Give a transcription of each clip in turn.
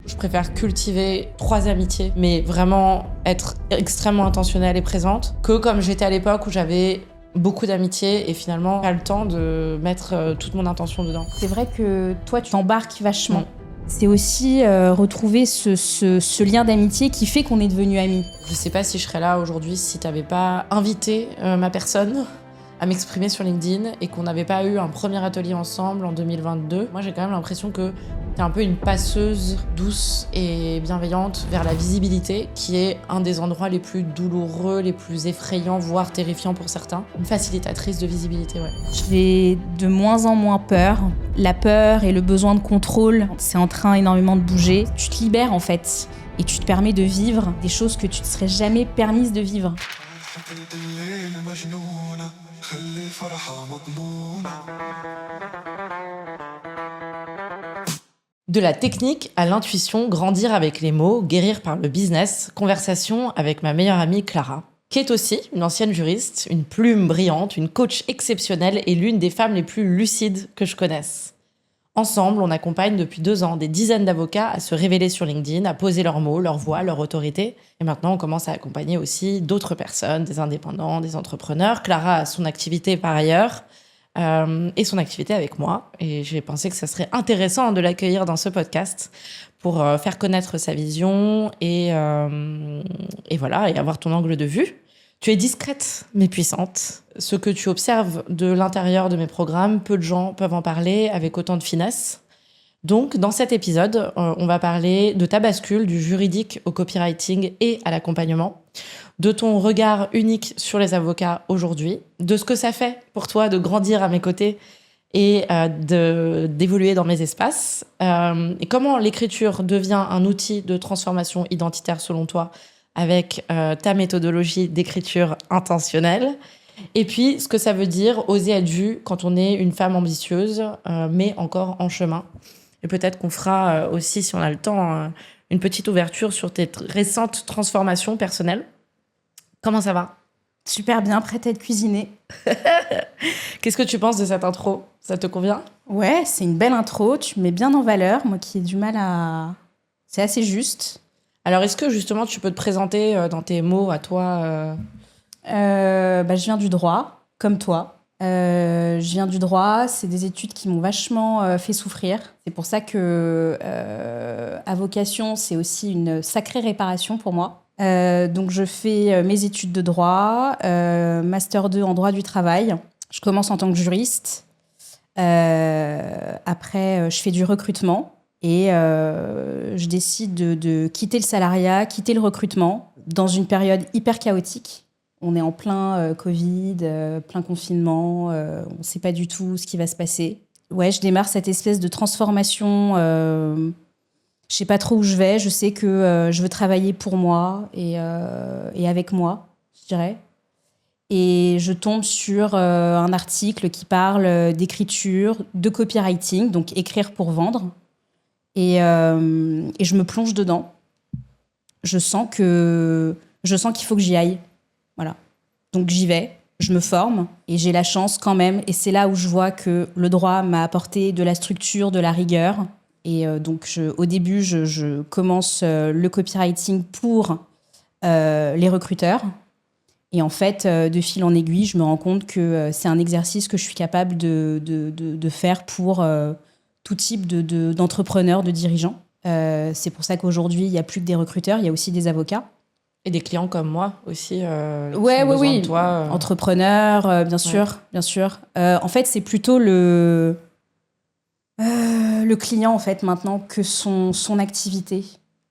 Je préfère cultiver 3 amitiés, mais vraiment être extrêmement intentionnelle et présente, que comme j'étais à l'époque où j'avais beaucoup d'amitiés et finalement pas le temps de mettre toute mon intention dedans. C'est vrai que toi, tu t'embarques vachement. C'est aussi retrouver ce lien d'amitié qui fait qu'on est devenus amis. Je sais pas si je serais là aujourd'hui si t'avais pas invité ma personne à m'exprimer sur LinkedIn et qu'on n'avait pas eu un premier atelier ensemble en 2022. Moi, j'ai quand même l'impression que t'es un peu une passeuse douce et bienveillante vers la visibilité, qui est un des endroits les plus douloureux, les plus effrayants, voire terrifiants pour certains. Une facilitatrice de visibilité, ouais. J'ai de moins en moins peur. La peur et le besoin de contrôle, c'est en train énormément de bouger. Tu te libères en fait et tu te permets de vivre des choses que tu ne te serais jamais permise de vivre. De la technique à l'intuition, grandir avec les mots, guérir par le business, conversation avec ma meilleure amie Clara, qui est aussi une ancienne juriste, une plume brillante, une coach exceptionnelle et l'une des femmes les plus lucides que je connaisse. Ensemble, on accompagne depuis 2 ans des dizaines d'avocats à se révéler sur LinkedIn, à poser leurs mots, leur voix, leur autorité. Et maintenant, on commence à accompagner aussi d'autres personnes, des indépendants, des entrepreneurs. Clara a son activité par ailleurs et son activité avec moi. Et j'ai pensé que ça serait intéressant de l'accueillir dans ce podcast pour faire connaître sa vision et voilà, et avoir ton angle de vue. Tu es discrète, mais puissante. Ce que tu observes de l'intérieur de mes programmes, peu de gens peuvent en parler avec autant de finesse. Donc, dans cet épisode, on va parler de ta bascule du juridique au copywriting et à l'accompagnement, de ton regard unique sur les avocats aujourd'hui, de ce que ça fait pour toi de grandir à mes côtés et d'évoluer dans mes espaces, et comment l'écriture devient un outil de transformation identitaire selon toi, avec ta méthodologie d'écriture intentionnelle. Et puis, ce que ça veut dire oser être vue quand on est une femme ambitieuse, mais encore en chemin. Et peut-être qu'on fera aussi, si on a le temps, une petite ouverture sur tes récentes transformations personnelles. Comment ça va ? Super bien, prête à être cuisinée. Qu'est-ce que tu penses de cette intro ? Ça te convient ? Ouais, c'est une belle intro, tu me mets bien en valeur. Moi qui ai du mal à... C'est assez juste. Alors, est-ce que justement, tu peux te présenter dans tes mots à toi Je viens du droit, comme toi. Je viens du droit, c'est des études qui m'ont vachement fait souffrir. C'est pour ça que avocation, c'est aussi une sacrée réparation pour moi. Donc, je fais mes études de droit, Master 2 en droit du travail. Je commence en tant que juriste. Après, je fais du recrutement. Et je décide de quitter le salariat, quitter le recrutement dans une période hyper chaotique. On est en plein Covid, plein confinement, on ne sait pas du tout ce qui va se passer. Ouais, je démarre cette espèce de transformation. Je ne sais pas trop où je vais. Je sais que je veux travailler pour moi et avec moi, je dirais. Et je tombe sur un article qui parle d'écriture, de copywriting, donc écrire pour vendre. Et je me plonge dedans. Je sens qu'il faut que j'y aille. Voilà. Donc j'y vais, je me forme et j'ai la chance quand même. Et c'est là où je vois que le droit m'a apporté de la structure, de la rigueur. Et donc au début, je commence le copywriting pour les recruteurs. Et en fait, de fil en aiguille, je me rends compte que c'est un exercice que je suis capable de faire pour... tout type d'entrepreneurs, de dirigeants. C'est pour ça qu'aujourd'hui, il n'y a plus que des recruteurs, il y a aussi des avocats. Et des clients comme moi aussi. Oui. De toi, Entrepreneurs, bien sûr. En fait, c'est plutôt le client, en fait, maintenant, que son activité.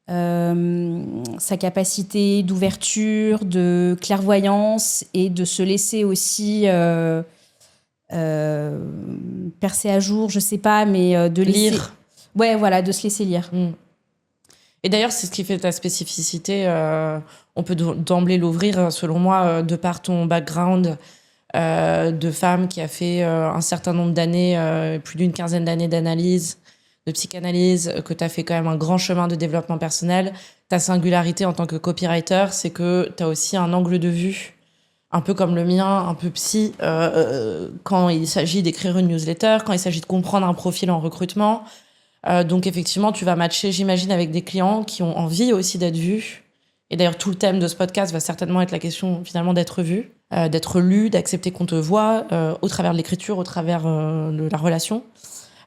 Sa capacité d'ouverture, de clairvoyance et de se laisser aussi... percer à jour, je sais pas, mais de laisser... Lire. Ouais, voilà, de se laisser lire. Et d'ailleurs, c'est ce qui fait ta spécificité. On peut d'emblée l'ouvrir, selon moi, de par ton background de femme qui a fait un certain nombre d'années, plus d'une 15aine d'années d'analyse, de psychanalyse, que tu as fait quand même un grand chemin de développement personnel. Ta singularité en tant que copywriter, c'est que tu as aussi un angle de vue un peu comme le mien, un peu psy, quand il s'agit d'écrire une newsletter, quand il s'agit de comprendre un profil en recrutement. Donc effectivement, tu vas matcher, j'imagine, avec des clients qui ont envie aussi d'être vus. Et d'ailleurs, tout le thème de ce podcast va certainement être la question finalement d'être vu, d'être lu, d'accepter qu'on te voit au travers de l'écriture, au travers de la relation.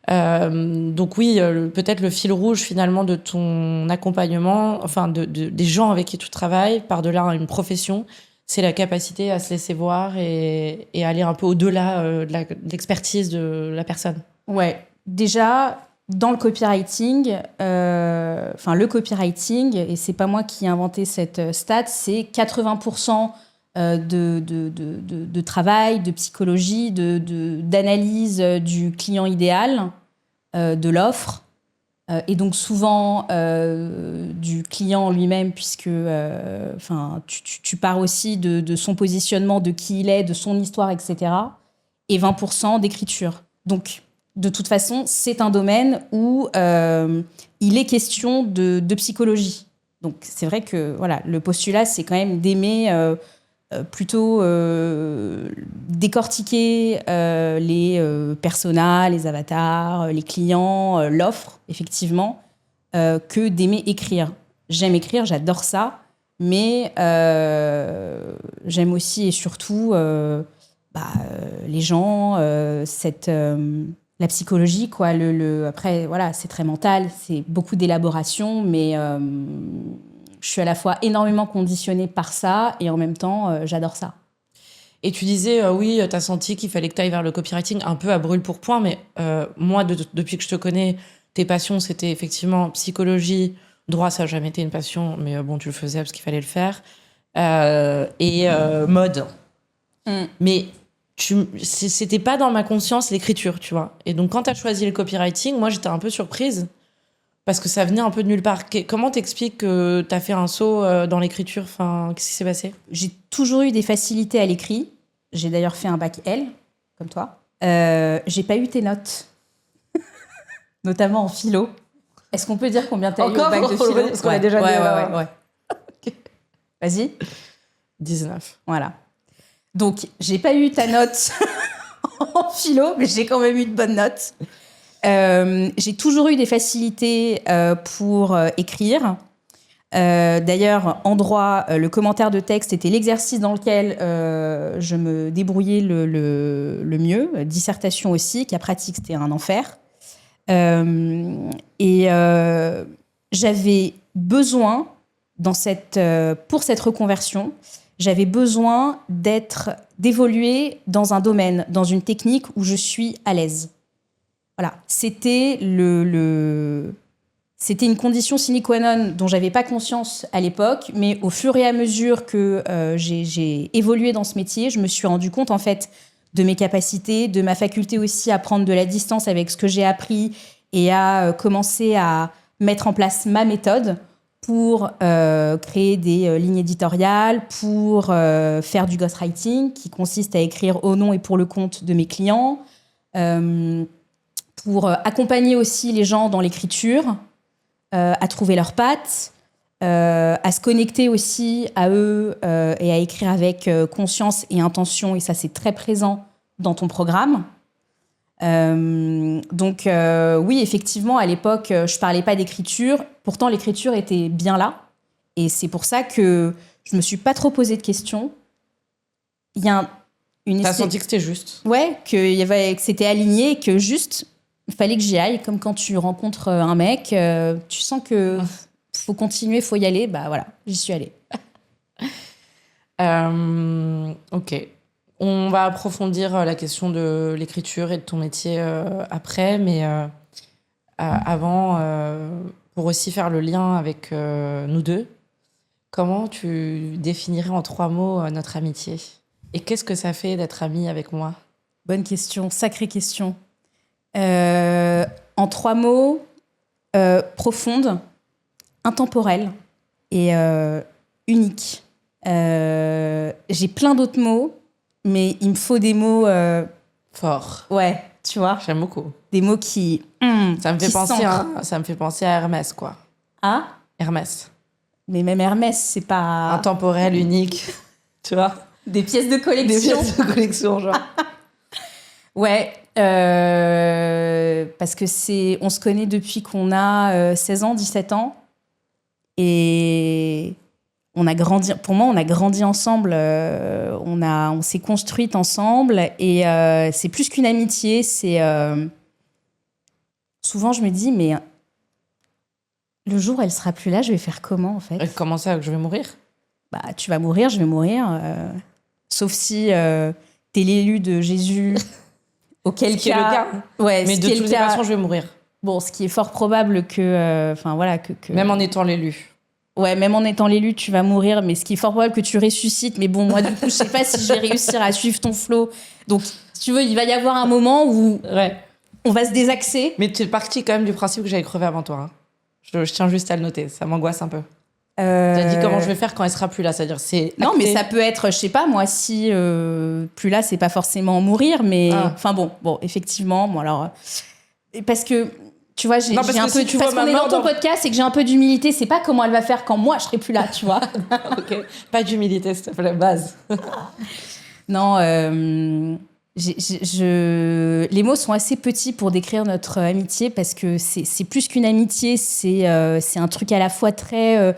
Donc oui, peut-être le fil rouge finalement de ton accompagnement, enfin des gens avec qui tu travailles, par-delà une profession, c'est la capacité à se laisser voir et aller un peu au-delà de l'expertise de la personne. Ouais, déjà, dans le copywriting, le copywriting, et c'est pas moi qui ai inventé cette stat, c'est 80% de travail, de psychologie, d'analyse du client idéal, de l'offre, et donc souvent du client lui-même, puisque tu pars aussi de son positionnement, de qui il est, de son histoire, etc. Et 20% d'écriture. Donc, de toute façon, c'est un domaine où il est question de psychologie. Donc, c'est vrai que voilà, le postulat, c'est quand même d'aimer plutôt décortiquer les personas, les avatars, les clients, l'offre, effectivement, que d'aimer écrire. J'aime écrire, j'adore ça, mais j'aime aussi et surtout les gens, la psychologie, quoi. Après, voilà, c'est très mental, c'est beaucoup d'élaboration, mais je suis à la fois énormément conditionnée par ça et en même temps, j'adore ça. Et tu disais, oui, tu as senti qu'il fallait que tu ailles vers le copywriting un peu à brûle-pourpoint, mais moi, depuis que je te connais, tes passions, c'était effectivement psychologie, droit, ça n'a jamais été une passion, mais bon, tu le faisais parce qu'il fallait le faire, et mode. Mais c'était pas dans ma conscience l'écriture, tu vois. Et donc, quand tu as choisi le copywriting, moi, j'étais un peu surprise parce que ça venait un peu de nulle part. Comment t'expliques que tu as fait un saut dans l'écriture? Enfin, qu'est-ce qui s'est passé? J'ai toujours eu des facilités à l'écrit. J'ai d'ailleurs fait un bac L, comme toi. J'ai pas eu tes notes, notamment en philo. Est-ce qu'on peut dire combien t'as eu au bac de philo? Parce qu'on a déjà dit... Ouais. Okay. Vas-y. 19. Voilà. Donc, j'ai pas eu ta note en philo, mais j'ai quand même eu de bonnes notes. J'ai toujours eu des facilités pour écrire. D'ailleurs, en droit, le commentaire de texte était l'exercice dans lequel je me débrouillais le mieux. Dissertation aussi, qu'à pratique, c'était un enfer. J'avais besoin, pour cette reconversion, j'avais besoin d'évoluer dans un domaine, dans une technique où je suis à l'aise. Voilà, c'était c'était une condition sine qua non dont j'avais pas conscience à l'époque, mais au fur et à mesure que j'ai évolué dans ce métier, je me suis rendu compte en fait de mes capacités, de ma faculté aussi à prendre de la distance avec ce que j'ai appris et à commencer à mettre en place ma méthode pour créer des lignes éditoriales, pour faire du ghostwriting, qui consiste à écrire au nom et pour le compte de mes clients, pour accompagner aussi les gens dans l'écriture, à trouver leurs pattes, à se connecter aussi à eux et à écrire avec conscience et intention, et ça c'est très présent dans ton programme. Donc oui, effectivement, à l'époque, je parlais pas d'écriture. Pourtant, l'écriture était bien là. Et c'est pour ça que je me suis pas trop posé de questions. Il y a T'as senti que c'était juste? Ouais, que c'était aligné, que juste, il fallait que j'y aille. Comme quand tu rencontres un mec, tu sens que faut continuer, faut y aller. Bah voilà, j'y suis allée. Ok. On va approfondir la question de l'écriture et de ton métier après, mais avant, pour aussi faire le lien avec nous deux, comment tu définirais en 3 mots notre amitié? Et qu'est-ce que ça fait d'être amie avec moi? Bonne question, sacrée question. En 3 mots, profonde, intemporelle et unique. J'ai plein d'autres mots, mais il me faut des mots forts. Ouais, tu vois. J'aime beaucoup. Des mots qui ça me fait penser à Hermès, quoi. Ah, Hermès. Mais même Hermès, c'est pas intemporel, unique, tu vois. Des pièces de collection. Des pièces de collection, genre. Ouais, Parce que on se connaît depuis qu'on a 16 ans, 17 ans. Et on a grandi, pour moi, on a grandi ensemble. On s'est construite ensemble. Et c'est plus qu'une amitié. Souvent, je me dis, mais le jour où elle sera plus là, je vais faire comment, en fait? Comment ça, que je vais mourir? Bah, tu vas mourir, je vais mourir. Sauf si t'es l'élu de Jésus. Auquel ce qui est le cas. Ouais, mais de toutes les façons, je vais mourir. Bon, ce qui est fort probable que... que... Même en étant l'élu. Ouais, même en étant l'élu, tu vas mourir. Mais ce qui est fort probable que tu ressuscites. Mais bon, moi, du coup, je sais pas si je vais réussir à suivre ton flow. Donc, si tu veux, il va y avoir un moment où on va se désaxer. Mais tu es partie quand même du principe que j'allais crever avant toi. Hein. Je tiens juste à le noter. Ça m'angoisse un peu. Tu as dit comment je vais faire quand elle sera plus là, c'est-à-dire c'est non, acté. mais ça peut être, je sais pas moi, si plus là, c'est pas forcément mourir, mais enfin bon, effectivement, bon alors parce que tu vois, j'ai un peu, si parce qu'on est dans ton podcast et que j'ai un peu d'humilité, c'est pas comment elle va faire quand moi je serai plus là, tu vois. Ok, pas d'humilité, s'il te plaît, base. Non, les mots sont assez petits pour décrire notre amitié parce que c'est plus qu'une amitié, c'est un truc à la fois très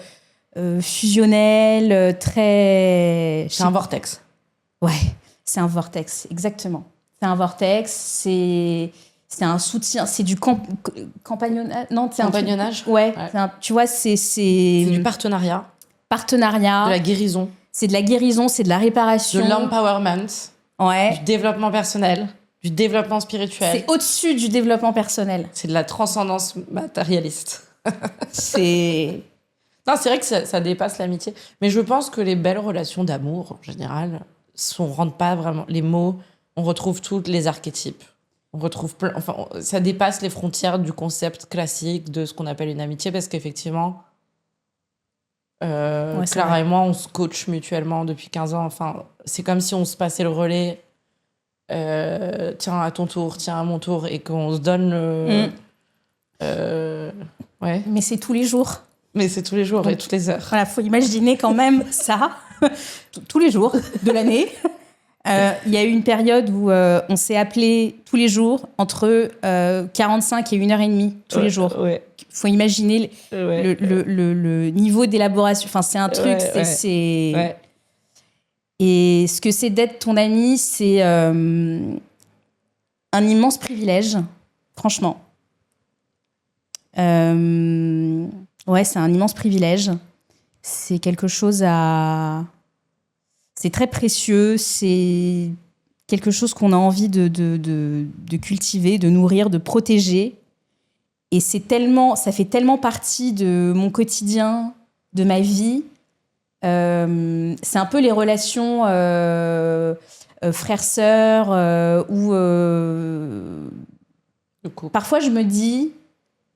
fusionnel, très... C'est un vortex. Ouais, c'est un vortex, exactement. C'est un vortex, c'est un soutien, c'est du compagnonnage. Non, c'est compagnonnage. Ouais. Tu vois, c'est du partenariat. Partenariat. De la guérison. C'est de la guérison, c'est de la réparation. De l'empowerment. Ouais. Du développement personnel. Du développement spirituel. C'est au-dessus du développement personnel. C'est de la transcendance matérialiste. Non, c'est vrai que ça dépasse l'amitié. Mais je pense que les belles relations d'amour, en général, rentrent pas vraiment... Les mots, on retrouve tous les archétypes. On retrouve plein... Enfin, ça dépasse les frontières du concept classique de ce qu'on appelle une amitié, parce qu'effectivement, Clara et moi, on se coach mutuellement depuis 15 ans. Enfin, c'est comme si on se passait le relais. Tiens, à ton tour, tiens, à mon tour, et qu'on se donne le... ouais. Mais c'est tous les jours. Mais c'est tous les jours et toutes les heures. Voilà, faut imaginer quand même ça, tous les jours de l'année. Il y a eu une période où on s'est appelé tous les jours entre 45 et 1h30 tous les jours. Ouais. Faut imaginer le niveau d'élaboration. Enfin, c'est un truc, c'est... Ouais. Et ce que c'est d'être ton ami, c'est un immense privilège, franchement. Ouais, c'est un immense privilège. C'est quelque chose à... C'est très précieux, c'est quelque chose qu'on a envie de cultiver, de nourrir, de protéger. Et ça fait tellement partie de mon quotidien, de ma vie. C'est un peu les relations frères-sœurs où parfois je me dis,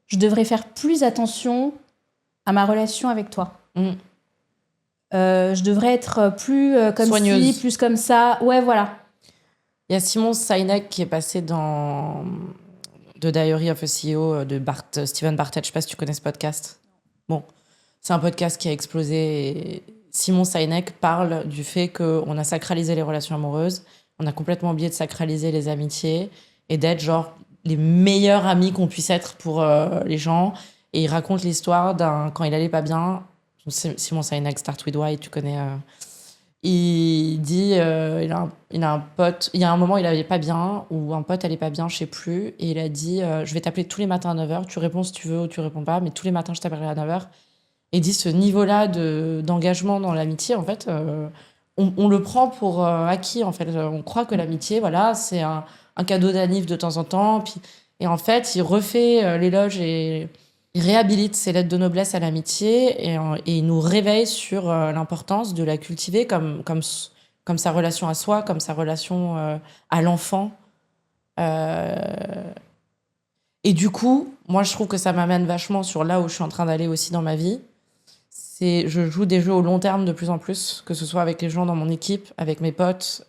je devrais faire plus attention à ma relation avec toi. Je devrais être plus comme soigneuse. ci, plus comme ça. Ouais, voilà. Il y a Simon Sinek qui est passé dans The Diary of a CEO de Steven Bartlett. Je ne sais pas si tu connais ce podcast. Bon, c'est un podcast qui a explosé. Et Simon Sinek parle du fait qu'on a sacralisé les relations amoureuses, on a complètement oublié de sacraliser les amitiés et d'être genre les meilleurs amis qu'on puisse être pour les gens. Et il raconte l'histoire quand il allait pas bien. Simon Sinek, Start With Why, tu connais. Il dit, il a un pote, il y a un moment où il allait pas bien, ou un pote allait pas bien, je sais plus, et il a dit, je vais t'appeler tous les matins à 9h, tu réponds si tu veux ou tu réponds pas, mais tous les matins je t'appellerai à 9h. Et il dit, ce niveau-là d'engagement dans l'amitié, en fait, on le prend pour acquis, en fait. On croit que l'amitié, voilà, c'est un cadeau d'anniv de temps en temps, et en fait, il refait l'éloge et il réhabilite ses lettres de noblesse à l'amitié et il nous réveille sur l'importance de la cultiver comme sa relation à soi, comme sa relation à l'enfant. Et du coup, moi, je trouve que ça m'amène vachement sur là où je suis en train d'aller aussi dans ma vie. Je joue des jeux au long terme de plus en plus, que ce soit avec les gens dans mon équipe, avec mes potes.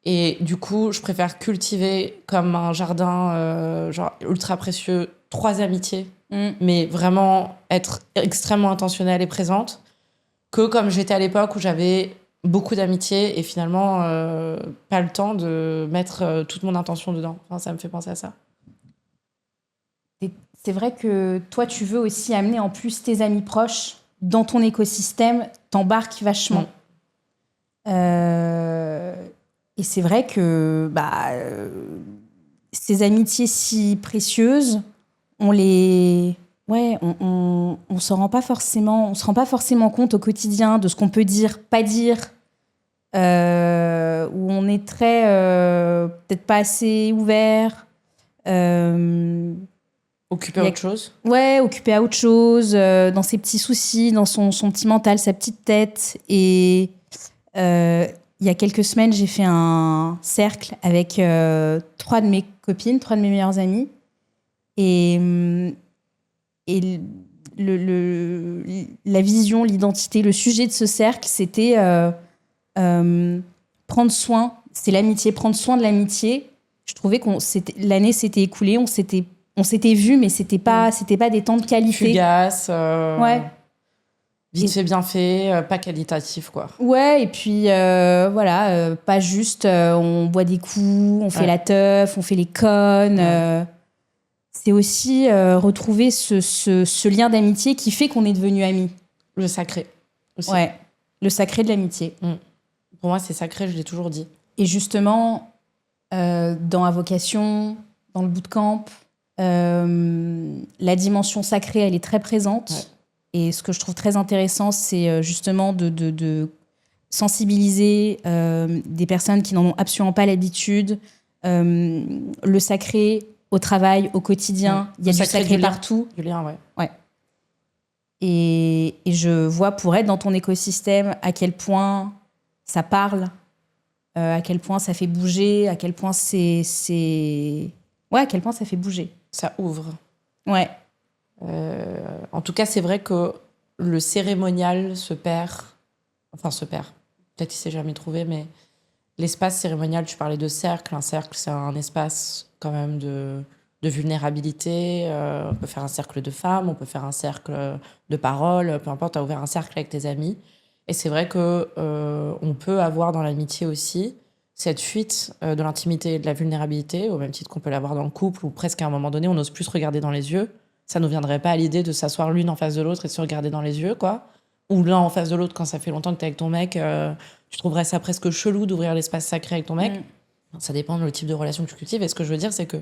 Et du coup, je préfère cultiver comme un jardin genre ultra précieux 3 amitiés, mais vraiment être extrêmement intentionnelle et présente, que comme j'étais à l'époque où j'avais beaucoup d'amitié et finalement pas le temps de mettre toute mon intention dedans. Enfin, ça me fait penser à ça. C'est vrai que toi, tu veux aussi amener en plus tes amis proches dans ton écosystème, t'embarques vachement. Et c'est vrai que ces amitiés si précieuses, on se rend pas forcément compte au quotidien de ce qu'on peut dire, pas dire, où on est très peut-être pas assez ouvert. Occupé à autre chose. Ouais, occupé à autre chose, dans ses petits soucis, dans son petit mental, sa petite tête. Et il y a quelques semaines, j'ai fait un cercle avec 3 de mes copines, 3 de mes meilleures amies. Et la vision, l'identité, le sujet de ce cercle, c'était prendre soin. C'est l'amitié, prendre soin de l'amitié. Je trouvais l'année s'était écoulée, on s'était vus, mais c'était pas des temps de qualité. Fugace. Ouais. Vite fait, bien fait, pas qualitatif, quoi. Ouais, et puis pas juste on boit des coups, on fait la teuf, on fait les connes. C'est aussi retrouver ce lien d'amitié qui fait qu'on est devenus amis. Le sacré aussi. Ouais, le sacré de l'amitié. Pour moi, c'est sacré, je l'ai toujours dit. Et justement, dans Avocation, dans le bootcamp, la dimension sacrée, elle est très présente. Ouais. Et ce que je trouve très intéressant, c'est justement de sensibiliser des personnes qui n'en ont absolument pas l'habitude. Le sacré au travail, au quotidien, il y a du sacré partout. Du lien, ouais. Et je vois, pour être dans ton écosystème, à quel point ça parle, à quel point ça fait bouger, à quel point à quel point ça fait bouger. Ça ouvre. Ouais. En tout cas, c'est vrai que le cérémonial se perd. Peut-être qu'il s'est jamais trouvé, mais l'espace cérémonial, tu parlais de cercle. Un cercle, c'est un espace quand même de vulnérabilité. On peut faire un cercle de femmes, on peut faire un cercle de parole, peu importe, tu as ouvert un cercle avec tes amis. Et c'est vrai que on peut avoir dans l'amitié aussi cette fuite de l'intimité et de la vulnérabilité, au même titre qu'on peut l'avoir dans le couple, où presque à un moment donné, on n'ose plus se regarder dans les yeux. Ça nous viendrait pas à l'idée de s'asseoir l'une en face de l'autre et de se regarder dans les yeux, quoi. Ou l'un en face de l'autre quand ça fait longtemps que t'es avec ton mec. Tu trouverais ça presque chelou d'ouvrir l'espace sacré avec ton mec. Ça dépend du type de relation que tu cultives. Et ce que je veux dire, c'est que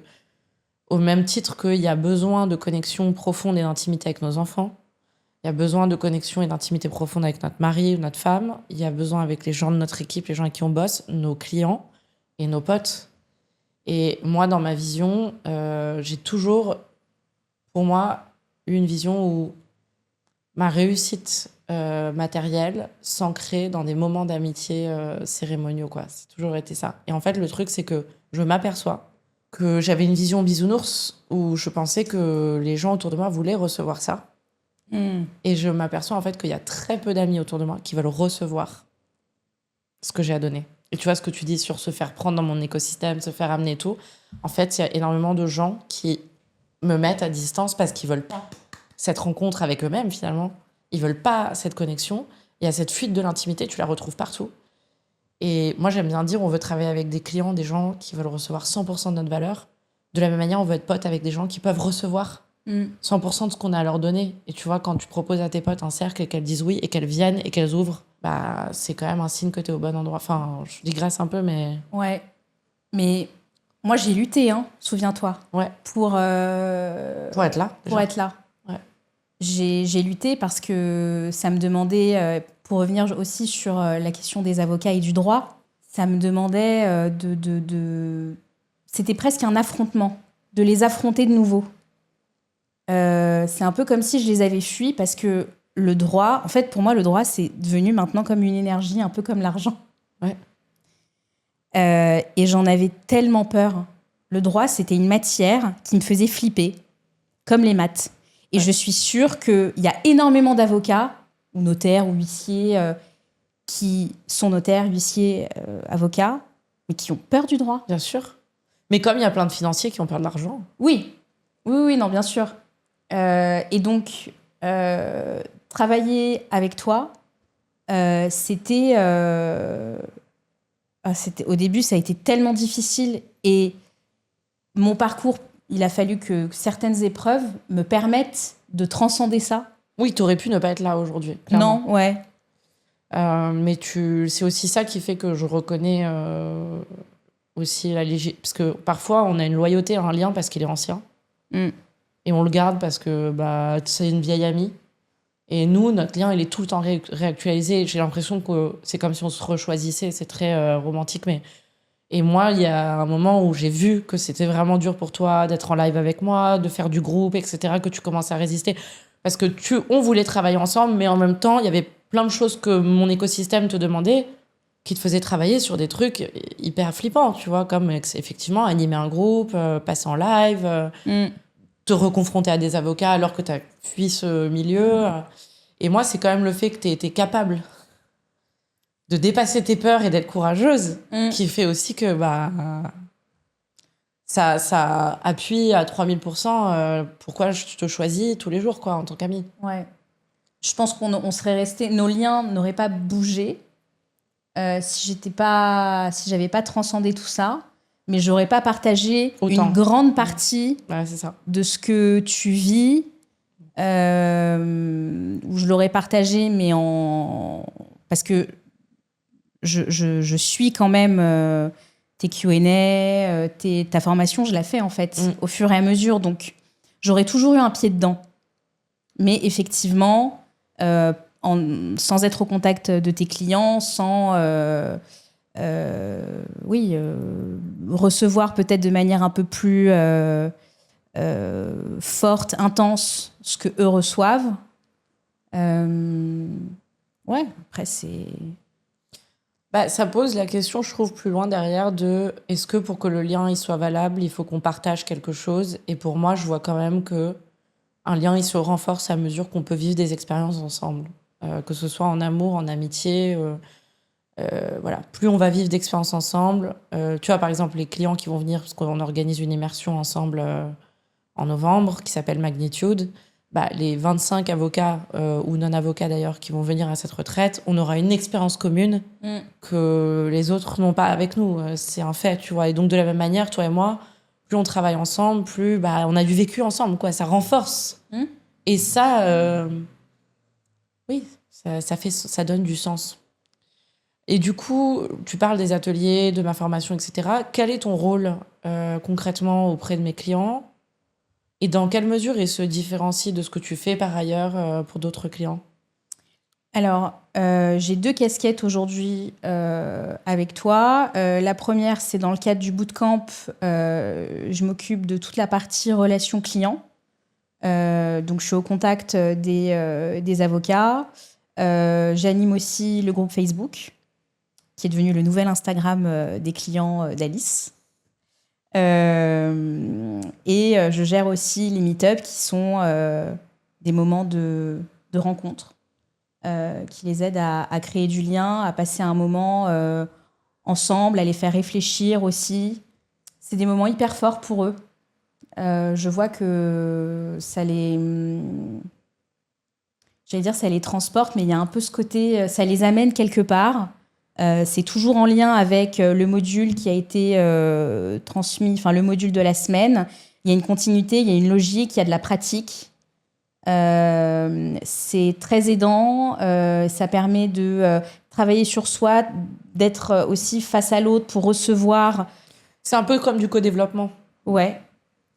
au même titre qu'il y a besoin de connexion profonde et d'intimité avec nos enfants, il y a besoin de connexion et d'intimité profonde avec notre mari ou notre femme, il y a besoin avec les gens de notre équipe, les gens avec qui on bosse, nos clients et nos potes. Et moi, dans ma vision, j'ai toujours, pour moi, eu une vision où ma réussite matérielle s'ancrait dans des moments d'amitié cérémoniaux, quoi. C'est toujours été ça. Et en fait, le truc, c'est que je m'aperçois que j'avais une vision bisounours où je pensais que les gens autour de moi voulaient recevoir ça. Et je m'aperçois en fait qu'il y a très peu d'amis autour de moi qui veulent recevoir ce que j'ai à donner. Et tu vois ce que tu dis sur se faire prendre dans mon écosystème, se faire amener et tout. En fait, il y a énormément de gens qui me mettent à distance parce qu'ils veulent pas cette rencontre avec eux-mêmes finalement. Ils veulent pas cette connexion. Il y a cette fuite de l'intimité, tu la retrouves partout. Et moi, j'aime bien dire, on veut travailler avec des clients, des gens qui veulent recevoir 100% de notre valeur. De la même manière, on veut être pote avec des gens qui peuvent recevoir 100% de ce qu'on a à leur donner. Et tu vois, quand tu proposes à tes potes un cercle et qu'elles disent oui, et qu'elles viennent et qu'elles ouvrent, bah, c'est quand même un signe que t'es au bon endroit. Enfin, je digresse un peu, mais... Ouais. Mais moi, j'ai lutté, hein, souviens-toi. Ouais. Pour être là. Pour être là. Ouais. J'ai lutté parce que ça me demandait, pour revenir aussi sur la question des avocats et du droit, ça me demandait C'était presque un affrontement, de les affronter de nouveau. C'est un peu comme si je les avais fuis parce que le droit, en fait, pour moi, le droit, c'est devenu maintenant comme une énergie, un peu comme l'argent. Ouais. Et j'en avais tellement peur. Le droit, c'était une matière qui me faisait flipper, comme les maths. Et je suis sûre qu'il y a énormément d'avocats, ou notaires, ou huissiers, qui sont notaires, huissiers, avocats, mais qui ont peur du droit. Bien sûr. Mais comme il y a plein de financiers qui ont peur de l'argent. Oui, non, bien sûr. Et donc, travailler avec toi, c'était, au début, ça a été tellement difficile et mon parcours, il a fallu que certaines épreuves me permettent de transcender ça. Oui, t'aurais pu ne pas être là aujourd'hui. Clairement. Non, ouais. Mais c'est aussi ça qui fait que je reconnais aussi la légitimité. Parce que parfois, on a une loyauté à un lien parce qu'il est ancien. Et on le garde parce que c'est une vieille amie. Et nous, notre lien, il est tout le temps réactualisé. J'ai l'impression que c'est comme si on se rechoisissait. C'est très romantique. Et moi, il y a un moment où j'ai vu que c'était vraiment dur pour toi d'être en live avec moi, de faire du groupe, etc., que tu commences à résister. Parce que on voulait travailler ensemble, mais en même temps, il y avait plein de choses que mon écosystème te demandait qui te faisaient travailler sur des trucs hyper flippants, tu vois, comme effectivement animer un groupe, passer en live, te reconfronter à des avocats alors que tu as fui ce milieu. Et moi, c'est quand même le fait que tu aies été capable de dépasser tes peurs et d'être courageuse qui fait aussi que ça appuie à 3000% pourquoi je te choisis tous les jours, quoi, en tant qu'amie. Ouais. Je pense qu'on serait resté, nos liens n'auraient pas bougé si j'avais pas transcendé tout ça, mais j'aurais pas partagé une grande partie c'est ça. de ce que tu vis, où je l'aurais partagé, mais parce que je suis quand même tes Q&A, ta formation, je la fais en fait au fur et à mesure, donc j'aurais toujours eu un pied dedans. Mais effectivement, sans être au contact de tes clients, sans recevoir peut-être de manière un peu plus forte, intense, ce que eux reçoivent. Après c'est... ça pose la question, je trouve, plus loin derrière de est-ce que pour que le lien il soit valable, il faut qu'on partage quelque chose. Et pour moi, je vois quand même que un lien, il se renforce à mesure qu'on peut vivre des expériences ensemble. Que ce soit en amour, en amitié. Voilà. Plus on va vivre d'expériences ensemble. Tu vois, par exemple, les clients qui vont venir, parce qu'on organise une immersion ensemble en novembre, qui s'appelle Magnitude. Les 25 avocats, ou non-avocats d'ailleurs, qui vont venir à cette retraite, on aura une expérience commune que les autres n'ont pas avec nous. C'est un fait, tu vois. Et donc, de la même manière, toi et moi, plus on travaille ensemble, plus on a du vécu ensemble, quoi. Ça renforce. Et ça, ça donne du sens. Et du coup, tu parles des ateliers, de ma formation, etc. Quel est ton rôle concrètement auprès de mes clients ? Et dans quelle mesure il se différencie de ce que tu fais par ailleurs pour d'autres clients ? Alors, j'ai 2 casquettes aujourd'hui avec toi. La première, c'est dans le cadre du bootcamp. Je m'occupe de toute la partie relations clients. Donc, je suis au contact des avocats. J'anime aussi le groupe Facebook, qui est devenu le nouvel Instagram des clients d'Alice. Et je gère aussi les meet-up, qui sont des moments de rencontre. Qui les aide à créer du lien, à passer un moment ensemble, à les faire réfléchir aussi. C'est des moments hyper forts pour eux. Je vois que ça les transporte, mais il y a un peu ce côté, ça les amène quelque part. C'est toujours en lien avec le module qui a été transmis, enfin le module de la semaine. Il y a une continuité, il y a une logique, il y a de la pratique. C'est très aidant, ça permet de travailler sur soi, d'être aussi face à l'autre pour recevoir. C'est un peu comme du co-développement. Ouais.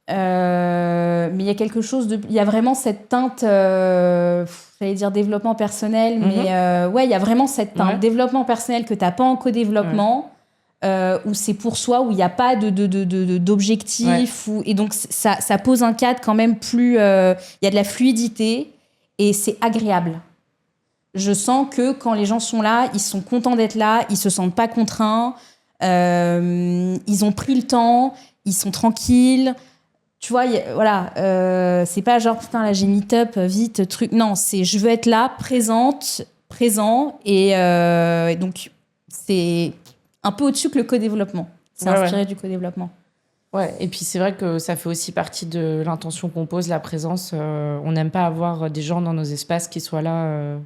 Mais il y a quelque chose il y a vraiment cette teinte, j'allais dire développement personnel, mais il y a vraiment cette teinte développement personnel que t'as pas en co-développement. Où c'est pour soi, où il n'y a pas d'objectif. Et donc, ça pose un cadre quand même plus... Il y a de la fluidité et c'est agréable. Je sens que quand les gens sont là, ils sont contents d'être là, ils ne se sentent pas contraints, ils ont pris le temps, ils sont tranquilles. Tu vois, c'est pas genre, putain, là, j'ai meet-up, vite, truc. Non, c'est je veux être là, présent. Et donc, c'est... un peu au-dessus que le co-développement. C'est inspiré du co-développement. Ouais, et puis c'est vrai que ça fait aussi partie de l'intention qu'on pose, la présence. On n'aime pas avoir des gens dans nos espaces qui soient là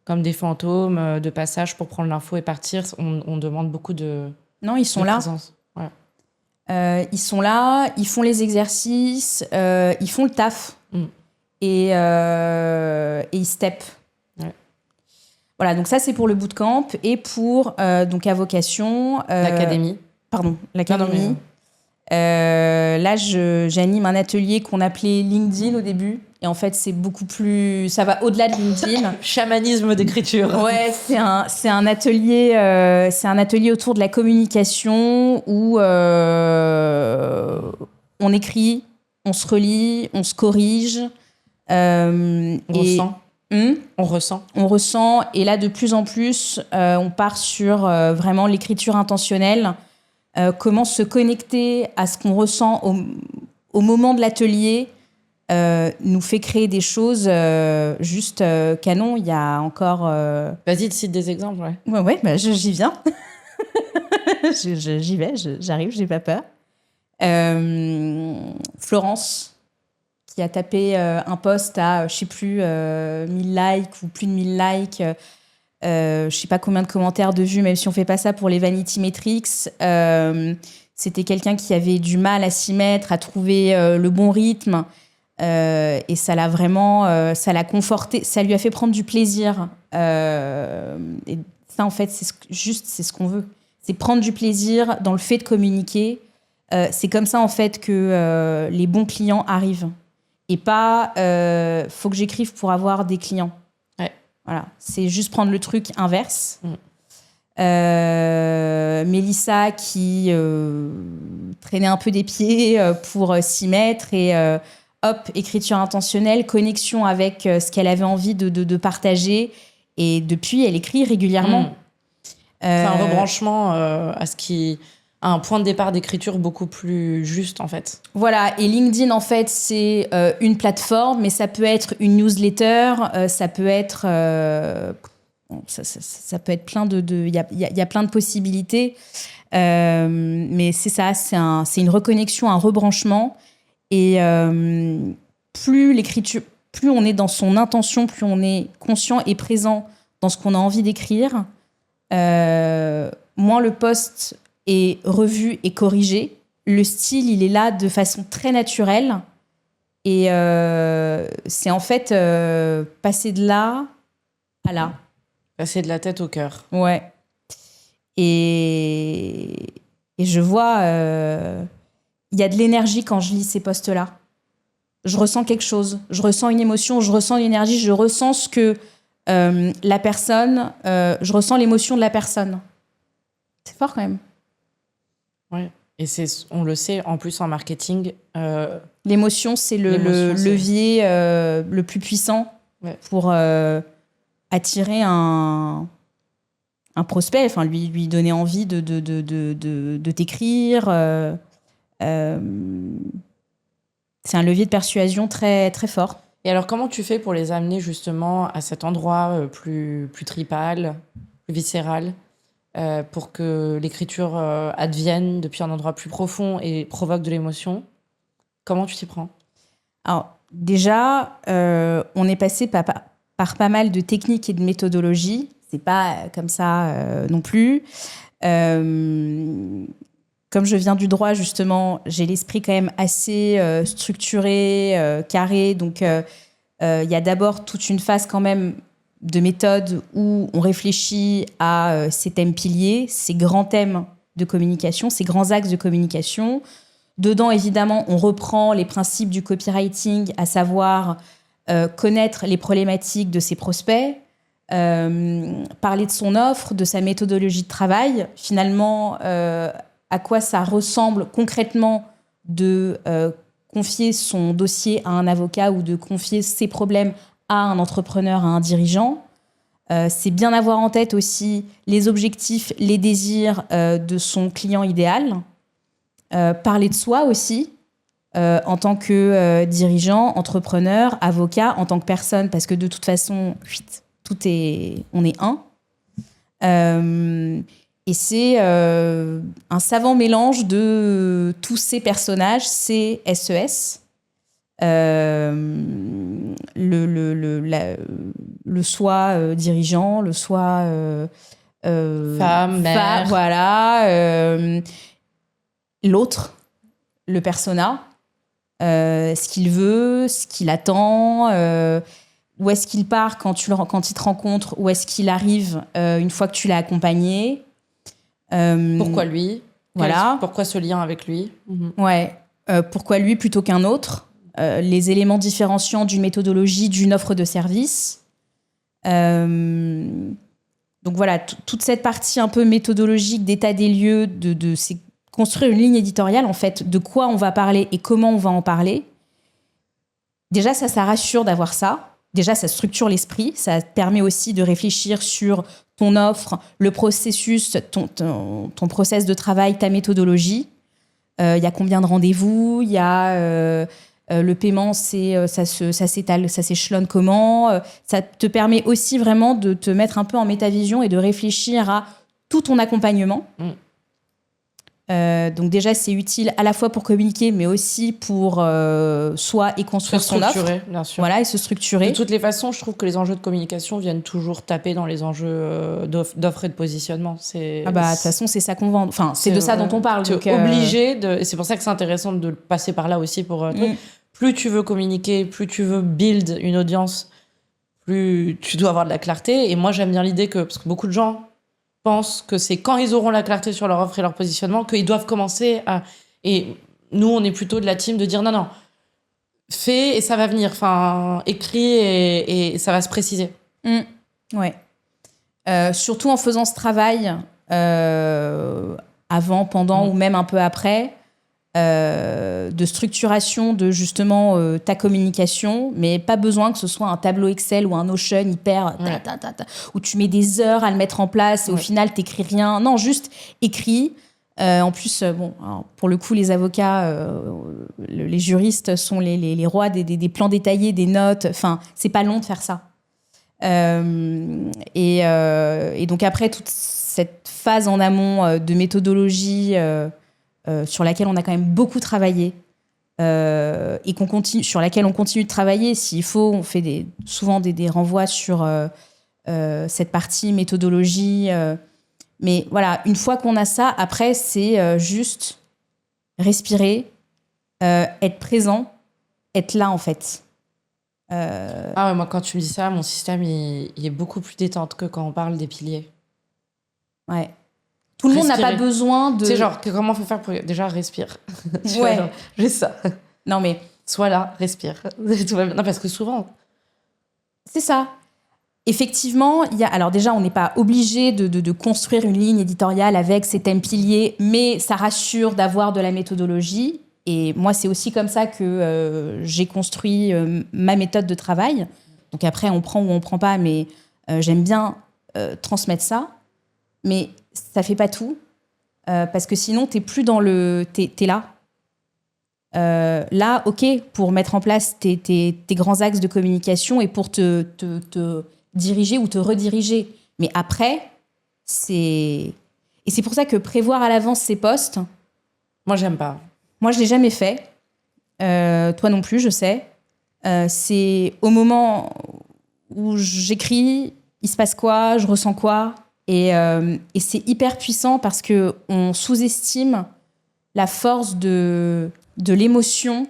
comme des fantômes de passage pour prendre l'info et partir. On demande beaucoup de Non, ils sont là. présence. Ouais. Ils sont là, ils font les exercices, ils font le taf. Et ils step. Ouais. Voilà, donc ça, c'est pour le bootcamp. Et pour, donc, Avocation... L'académie. Pardon, l'académie. Non, Là, j'anime un atelier qu'on appelait LinkedIn au début. Et en fait, c'est beaucoup plus... Ça va au-delà de LinkedIn. Chamanisme d'écriture. Ouais, c'est un atelier autour de la communication où on écrit, on se relit, on se corrige. On ressent. On ressent. On ressent. Et là, de plus en plus, on part sur vraiment l'écriture intentionnelle. Comment se connecter à ce qu'on ressent au moment de l'atelier nous fait créer des choses juste canon. Il y a encore... Vas-y, cite des exemples, ouais. Ouais, bah, j'y viens. J'y vais, j'arrive, j'ai pas peur. Florence, qui a tapé un post à, je sais plus, 1000 likes ou plus de 1000 likes, je sais pas combien de commentaires, de vues, même si on fait pas ça pour les Vanity Metrics. C'était quelqu'un qui avait du mal à s'y mettre, à trouver le bon rythme. Et ça l'a vraiment, ça l'a conforté, ça lui a fait prendre du plaisir. Et ça, en fait, c'est ce qu'on veut. C'est prendre du plaisir dans le fait de communiquer. C'est comme ça, en fait, que les bons clients arrivent. Et pas, faut que j'écrive pour avoir des clients. Ouais. Voilà. C'est juste prendre le truc inverse. Mélissa qui traînait un peu des pieds pour s'y mettre et hop, écriture intentionnelle, connexion avec ce qu'elle avait envie de partager. Et depuis, elle écrit régulièrement. C'est un rebranchement à un point de départ d'écriture beaucoup plus juste, en fait. Voilà, et LinkedIn, en fait, c'est une plateforme, mais ça peut être une newsletter, ça peut être... ça peut être plein de... Il y a plein de possibilités. Mais c'est ça, c'est une reconnexion, un rebranchement. Et plus l'écriture, plus on est dans son intention, plus on est conscient et présent dans ce qu'on a envie d'écrire, moins le post est revu et corrigé. Le style, il est là de façon très naturelle. Et c'est en fait passer de là à là. Passer de la tête au cœur. Ouais. Et je vois... il y a de l'énergie quand je lis ces posts-là. Je ressens quelque chose. Je ressens une émotion, je ressens une énergie, je ressens ce que la personne... je ressens l'émotion de la personne. C'est fort quand même. Ouais. Et on le sait, en plus en marketing... l'émotion, c'est le levier le plus puissant pour attirer un prospect, enfin lui donner envie de t'écrire. C'est un levier de persuasion très, très fort. Et alors, comment tu fais pour les amener justement à cet endroit plus tripal, plus viscéral, pour que l'écriture advienne depuis un endroit plus profond et provoque de l'émotion? Comment tu t'y prends? Alors, déjà, on est passé par pas mal de techniques et de méthodologies. C'est pas comme ça non plus. Comme je viens du droit, justement, j'ai l'esprit quand même assez structuré, carré. Donc, il y a d'abord toute une phase quand même de méthode où on réfléchit à ces thèmes piliers, ces grands thèmes de communication, ces grands axes de communication. Dedans, évidemment, on reprend les principes du copywriting, à savoir connaître les problématiques de ses prospects, parler de son offre, de sa méthodologie de travail, finalement... à quoi ça ressemble concrètement de confier son dossier à un avocat ou de confier ses problèmes à un entrepreneur, à un dirigeant. C'est bien avoir en tête aussi les objectifs, les désirs de son client idéal. Parler de soi aussi, en tant que dirigeant, entrepreneur, avocat, en tant que personne, parce que de toute façon, on est un. Et c'est un savant mélange de tous ces personnages, ces SES, le soi dirigeant, le soi femme, mère. Voilà. L'autre, le persona, ce qu'il veut, ce qu'il attend, où est-ce qu'il part quand il te rencontre, où est-ce qu'il arrive une fois que tu l'as accompagné. Pourquoi lui ? Voilà. Pourquoi ce lien avec lui ? Ouais. Pourquoi lui plutôt qu'un autre ? Les éléments différenciants d'une méthodologie, d'une offre de service. Donc voilà, toute cette partie un peu méthodologique d'état des lieux, c'est construire une ligne éditoriale, en fait, de quoi on va parler et comment on va en parler. Déjà, ça rassure d'avoir ça. Déjà, ça structure l'esprit. Ça permet aussi de réfléchir sur ton offre, le processus, ton process de travail, ta méthodologie. Il y a combien de rendez-vous ? Il y a le paiement, ça s'étale, ça s'échelonne comment ? Ça te permet aussi vraiment de te mettre un peu en métavision et de réfléchir à tout ton accompagnement. Donc déjà, c'est utile à la fois pour communiquer, mais aussi pour soi et construire son offre. Bien sûr. Voilà, et se structurer. De toutes les façons, je trouve que les enjeux de communication viennent toujours taper dans les enjeux d'offre et de positionnement. De toute façon, c'est ça qu'on vend. Enfin, c'est de ça dont on parle. Tu es obligé de... Et c'est pour ça que c'est intéressant de passer par là aussi pour... Plus tu veux communiquer, plus tu veux build une audience, plus tu dois avoir de la clarté. Et moi, j'aime bien l'idée que... Parce que beaucoup de gens pensent que c'est quand ils auront la clarté sur leur offre et leur positionnement qu'ils doivent commencer à... Et nous, on est plutôt de la team de dire non, fais et ça va venir. Enfin, écris et ça va se préciser. Ouais. Surtout en faisant ce travail avant, pendant ou même un peu après, de structuration de justement ta communication, mais pas besoin que ce soit un tableau Excel ou un Notion hyper où tu mets des heures à le mettre en place et au final t'écris rien. Non, juste écris. En plus, alors, pour le coup, les avocats, les juristes sont les rois des plans détaillés, des notes. Enfin, c'est pas long de faire ça. Et donc après toute cette phase en amont de méthodologie sur laquelle on a quand même beaucoup travaillé et sur laquelle on continue de travailler, s'il faut, on fait souvent des renvois sur cette partie méthodologie. Mais voilà, une fois qu'on a ça, après, c'est juste respirer, être présent, être là, en fait. Moi, quand tu me dis ça, mon système, il est beaucoup plus détente que quand on parle des piliers. Ouais. Tout le monde n'a pas besoin de... Tu sais, genre, comment faut faire pour... Déjà, respire. Ouais. Juste ça. Non, mais... Sois là, respire. Non, parce que souvent... C'est ça. Effectivement, alors déjà, on n'est pas obligé de construire une ligne éditoriale avec ces thèmes piliers, mais ça rassure d'avoir de la méthodologie. Et moi, c'est aussi comme ça que j'ai construit ma méthode de travail. Donc après, on prend ou on prend pas, mais j'aime bien transmettre ça. Mais ça fait pas tout, parce que sinon, t'es plus dans le... T'es là. Là, ok, pour mettre en place tes grands axes de communication et pour te diriger ou te rediriger. Mais après, c'est... Et c'est pour ça que prévoir à l'avance ses posts... Moi, j'aime pas. Moi, je l'ai jamais fait. Toi non plus, je sais. C'est au moment où j'écris, il se passe quoi, je ressens quoi. Et c'est hyper puissant parce qu'on sous-estime la force de l'émotion.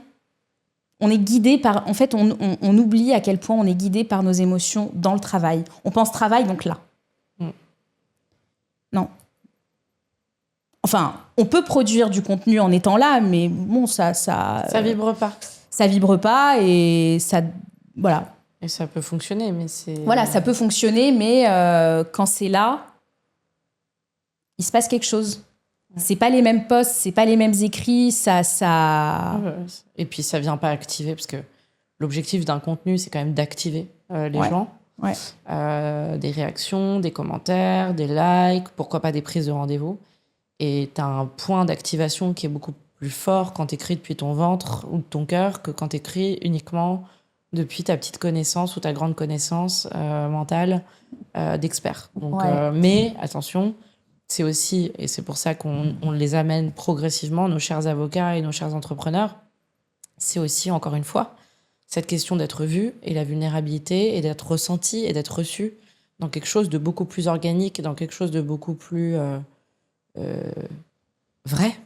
On est guidé par... En fait, on oublie à quel point on est guidé par nos émotions dans le travail. On pense travail, donc là. Non. Enfin, on peut produire du contenu en étant là, mais bon, ça vibre pas. Ça vibre pas et ça... Voilà. Et ça peut fonctionner, mais c'est... Voilà, ça peut fonctionner, mais quand c'est là, il se passe quelque chose. C'est pas les mêmes posts, c'est pas les mêmes écrits, ça... Et puis, ça vient pas activer, parce que l'objectif d'un contenu, c'est quand même d'activer les gens. Ouais. Des réactions, des commentaires, des likes, pourquoi pas des prises de rendez-vous. Et tu as un point d'activation qui est beaucoup plus fort quand tu écris depuis ton ventre ou de ton cœur que quand tu écris uniquement depuis ta petite connaissance ou ta grande connaissance mentale d'expert. Donc, mais attention, c'est aussi, et c'est pour ça qu'on les amène progressivement, nos chers avocats et nos chers entrepreneurs, c'est aussi, encore une fois, cette question d'être vu et la vulnérabilité et d'être ressenti et d'être reçu dans quelque chose de beaucoup plus organique, dans quelque chose de beaucoup plus vrai.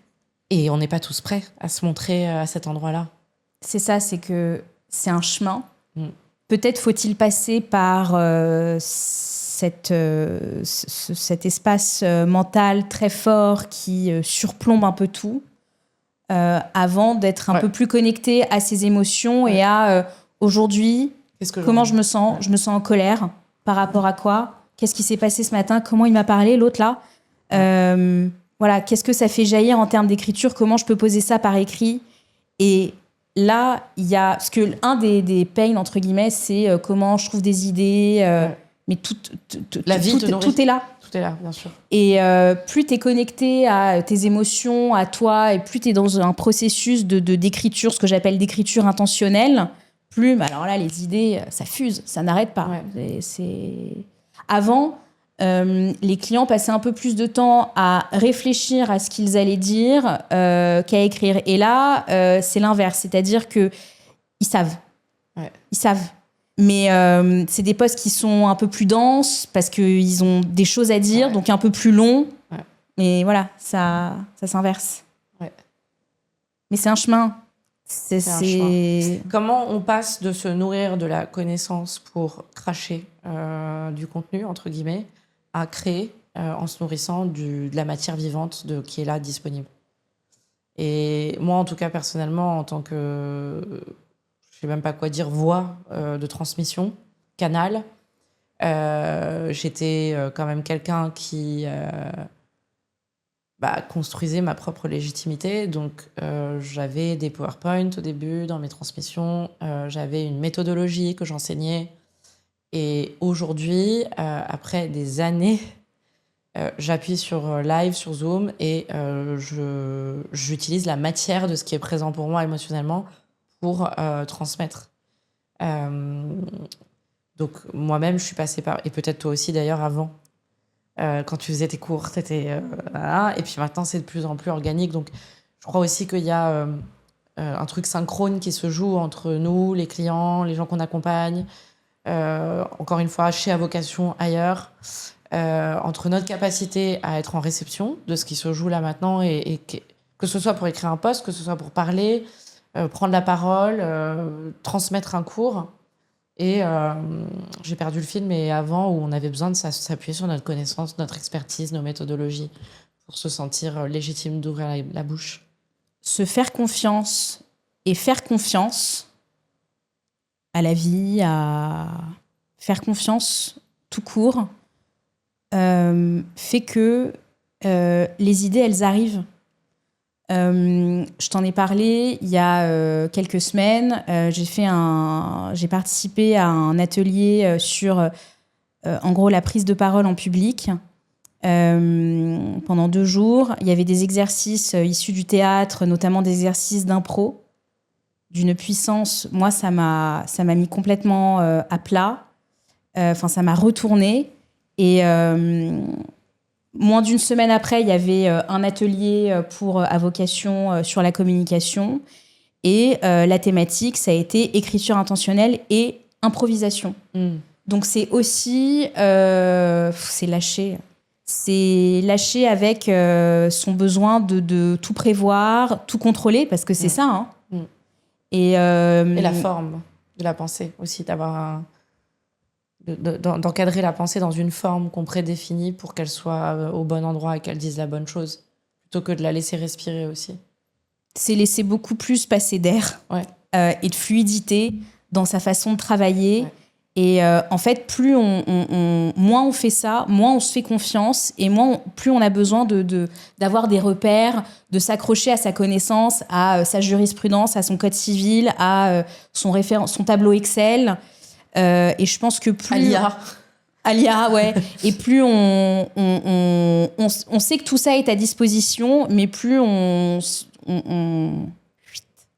Et on n'est pas tous prêts à se montrer à cet endroit-là. C'est ça, c'est que c'est un chemin. Mm. Peut-être faut-il passer par cet espace mental très fort qui surplombe un peu tout, avant d'être un peu plus connecté à ses émotions et à aujourd'hui, comment je me sens. Je me sens en colère. Par rapport à quoi? Qu'est-ce qui s'est passé ce matin? Comment il m'a parlé, l'autre là? Voilà, qu'est-ce que ça fait jaillir en termes d'écriture? Comment je peux poser ça par écrit? Et là, il y a... Parce que un des pains, entre guillemets, c'est comment je trouve des idées. Mais la vie tout est là. Tout est là, bien sûr. Et plus tu es connecté à tes émotions, à toi, et plus tu es dans un processus d'écriture, ce que j'appelle d'écriture intentionnelle, plus, alors là, les idées, ça fuse, ça n'arrête pas. Ouais. Avant, les clients passaient un peu plus de temps à réfléchir à ce qu'ils allaient dire qu'à écrire. Et là, c'est l'inverse, c'est-à-dire qu'ils savent. Ouais. Ils savent. Mais c'est des postes qui sont un peu plus denses parce qu'ils ont des choses à dire, donc un peu plus longs. Ouais. Et voilà, ça s'inverse. Ouais. Mais c'est un chemin. C'est un chemin. Comment on passe de se nourrir de la connaissance pour cracher du contenu, entre guillemets, à créer en se nourrissant de la matière vivante qui est là, disponible. Et moi, en tout cas, personnellement, en tant que... je sais même pas quoi dire, voix de transmission, canal, j'étais quand même quelqu'un qui... construisais ma propre légitimité. Donc, j'avais des PowerPoint au début dans mes transmissions. J'avais une méthodologie que j'enseignais. Et aujourd'hui, après des années, j'appuie sur live, sur Zoom, et j'utilise la matière de ce qui est présent pour moi émotionnellement pour transmettre. Donc, moi-même, je suis passée par... Et peut-être toi aussi, d'ailleurs, avant. Quand tu faisais tes cours, t'étais là, et puis maintenant c'est de plus en plus organique. Donc je crois aussi qu'il y a un truc synchrone qui se joue entre nous, les clients, les gens qu'on accompagne, encore une fois chez Avocation, ailleurs, entre notre capacité à être en réception de ce qui se joue là maintenant, et que ce soit pour écrire un post, que ce soit pour parler, prendre la parole, transmettre un cours. Et j'ai perdu le fil, mais avant, où on avait besoin de s'appuyer sur notre connaissance, notre expertise, nos méthodologies, pour se sentir légitime d'ouvrir la bouche. Se faire confiance et faire confiance à la vie, à faire confiance tout court, fait que les idées, elles arrivent. Je t'en ai parlé il y a quelques semaines. J'ai participé à un atelier sur, en gros, la prise de parole en public. Pendant 2 jours, il y avait des exercices issus du théâtre, notamment des exercices d'impro, d'une puissance. Moi, ça m'a mis complètement à plat. Ça m'a retourné. Et moins d'une semaine après, il y avait un atelier pour Avocation sur la communication. Et la thématique, ça a été écriture intentionnelle et improvisation. Donc c'est aussi... c'est lâcher. C'est lâcher avec son besoin de tout prévoir, tout contrôler, parce que c'est ça. Hein. Et la forme de la pensée aussi, d'encadrer la pensée dans une forme qu'on prédéfinit pour qu'elle soit au bon endroit et qu'elle dise la bonne chose, plutôt que de la laisser respirer aussi. C'est laisser beaucoup plus passer d'air et de fluidité dans sa façon de travailler. Ouais. Et en fait, moins on fait ça, moins on se fait confiance, et plus on a besoin d'avoir des repères, de s'accrocher à sa connaissance, à sa jurisprudence, à son code civil, à son tableau Excel. Et je pense que plus... À l'IA, ouais. Et plus on sait que tout ça est à disposition, mais plus on...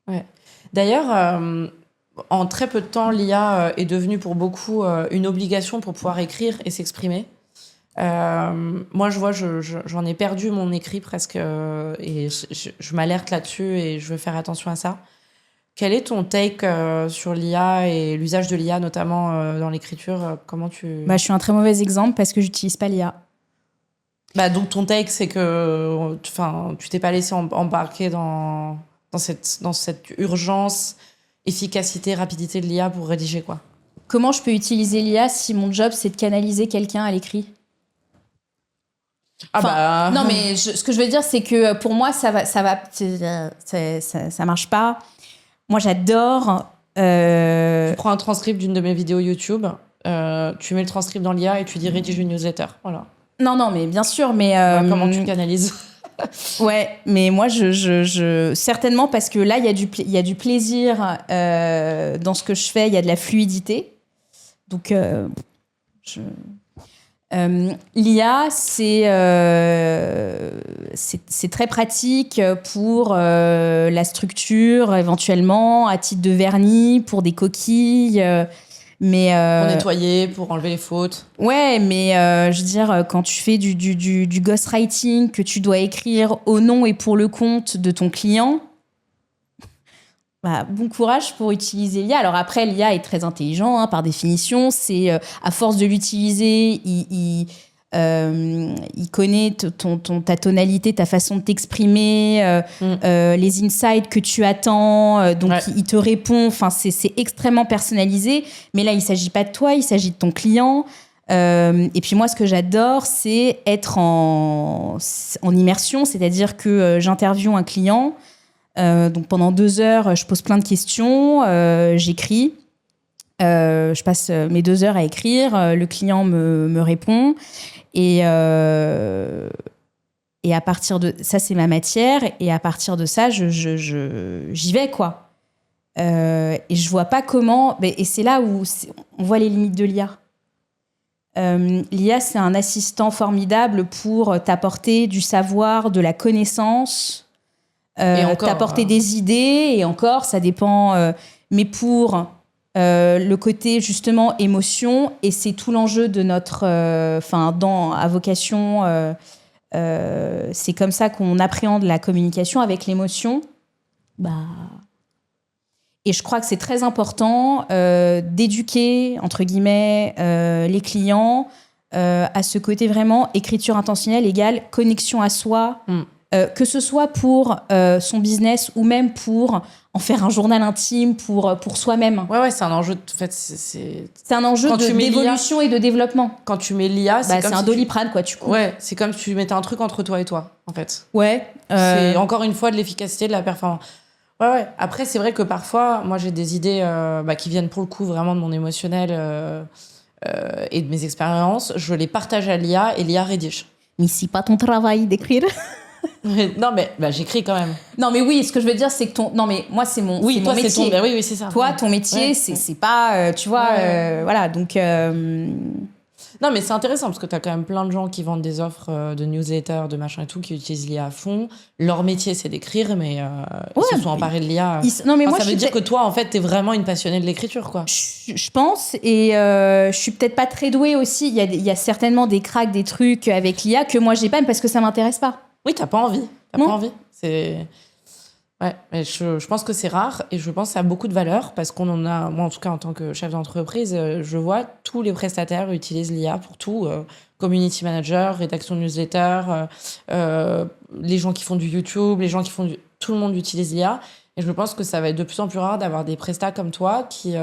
Ouais. D'ailleurs, en très peu de temps, l'IA est devenue pour beaucoup une obligation pour pouvoir écrire et s'exprimer. Moi, je vois, j'en ai perdu mon écrit presque, et je m'alerte là-dessus et je veux faire attention à ça. Quel est ton take sur l'IA et l'usage de l'IA, notamment dans l'écriture? Comment tu... Je suis un très mauvais exemple parce que j'utilise pas l'IA. Donc ton take, c'est que tu t'es pas laissé embarquer dans cette urgence, efficacité, rapidité de l'IA pour rédiger, quoi. Comment je peux utiliser l'IA si mon job, c'est de canaliser quelqu'un à l'écrit? Non, mais ce que je veux dire, c'est que pour moi, ça marche pas. Moi, j'adore. Tu prends un transcript d'une de mes vidéos YouTube, tu mets le transcript dans l'IA et tu dis rédige une newsletter. Voilà. Non, mais bien sûr, mais comment tu canalises? Ouais, mais moi, certainement parce que là, il y a du plaisir dans ce que je fais, il y a de la fluidité. Donc, l'IA, c'est très pratique pour la structure, éventuellement, à titre de vernis, pour des coquilles. Mais pour nettoyer, pour enlever les fautes. Ouais, mais je veux dire, quand tu fais du ghostwriting, que tu dois écrire au nom et pour le compte de ton client, bon courage pour utiliser l'IA. Alors après, l'IA est très intelligent, hein, par définition. C'est à force de l'utiliser, il connaît ta tonalité, ta façon de t'exprimer, les insights que tu attends. Donc, il te répond. Enfin, c'est extrêmement personnalisé. Mais là, il ne s'agit pas de toi, il s'agit de ton client. Et puis moi, ce que j'adore, c'est être en immersion. C'est-à-dire que j'interviewe un client. Donc pendant 2 heures, je pose plein de questions, j'écris, je passe mes 2 heures à écrire, le client me répond et à partir de ça, c'est ma matière, et à partir de ça, j'y vais, quoi. Et je vois pas comment, et c'est là où on voit les limites de l'IA. L'IA, c'est un assistant formidable pour t'apporter du savoir, de la connaissance. T'apporter des idées, et encore, ça dépend. Mais pour le côté, justement, émotion, et c'est tout l'enjeu de notre... à vocation, c'est comme ça qu'on appréhende la communication, avec l'émotion. Et je crois que c'est très important d'éduquer, entre guillemets, les clients à ce côté vraiment écriture intentionnelle égale connexion à soi. Que ce soit pour son business ou même pour en faire un journal intime pour soi-même. Ouais, c'est un enjeu. En fait, c'est un enjeu d'évolution et de développement. Quand tu mets l'IA, c'est un Doliprane, quoi. Tu coupes. Ouais, c'est comme si tu mettais un truc entre toi et toi, en fait. Ouais. C'est encore une fois de l'efficacité, de la performance. Ouais. Après, c'est vrai que parfois, moi, j'ai des idées qui viennent pour le coup vraiment de mon émotionnel et de mes expériences. Je les partage à l'IA et l'IA rédige. Mais c'est pas ton travail d'écrire. Non, mais j'écris quand même. Non, mais oui, ce que je veux dire, c'est que non, mais moi, c'est mon métier. Oui, c'est ça. Toi, ton métier, c'est pas, tu vois, voilà, donc... Non, mais c'est intéressant parce que tu as quand même plein de gens qui vendent des offres de newsletters, de machin et tout, qui utilisent l'IA à fond. Leur métier, c'est d'écrire, mais ils se sont emparés de l'IA. Non, mais moi, ça veut dire que toi, en fait, t'es vraiment une passionnée de l'écriture, quoi. Je pense, et je suis peut-être pas très douée aussi. Il y a certainement des cracks, des trucs avec l'IA que moi, j'ai pas, parce que ça m'intéresse pas. Oui, t'as pas envie. Pas envie. C'est... Ouais, mais je pense que c'est rare, et je pense que ça a beaucoup de valeur, parce qu'on en a, moi en tout cas en tant que chef d'entreprise, je vois tous les prestataires utilisent l'IA pour tout, community manager, rédaction de newsletter, les gens qui font du YouTube, les gens qui font tout le monde utilise l'IA, et je pense que ça va être de plus en plus rare d'avoir des prestats comme toi qui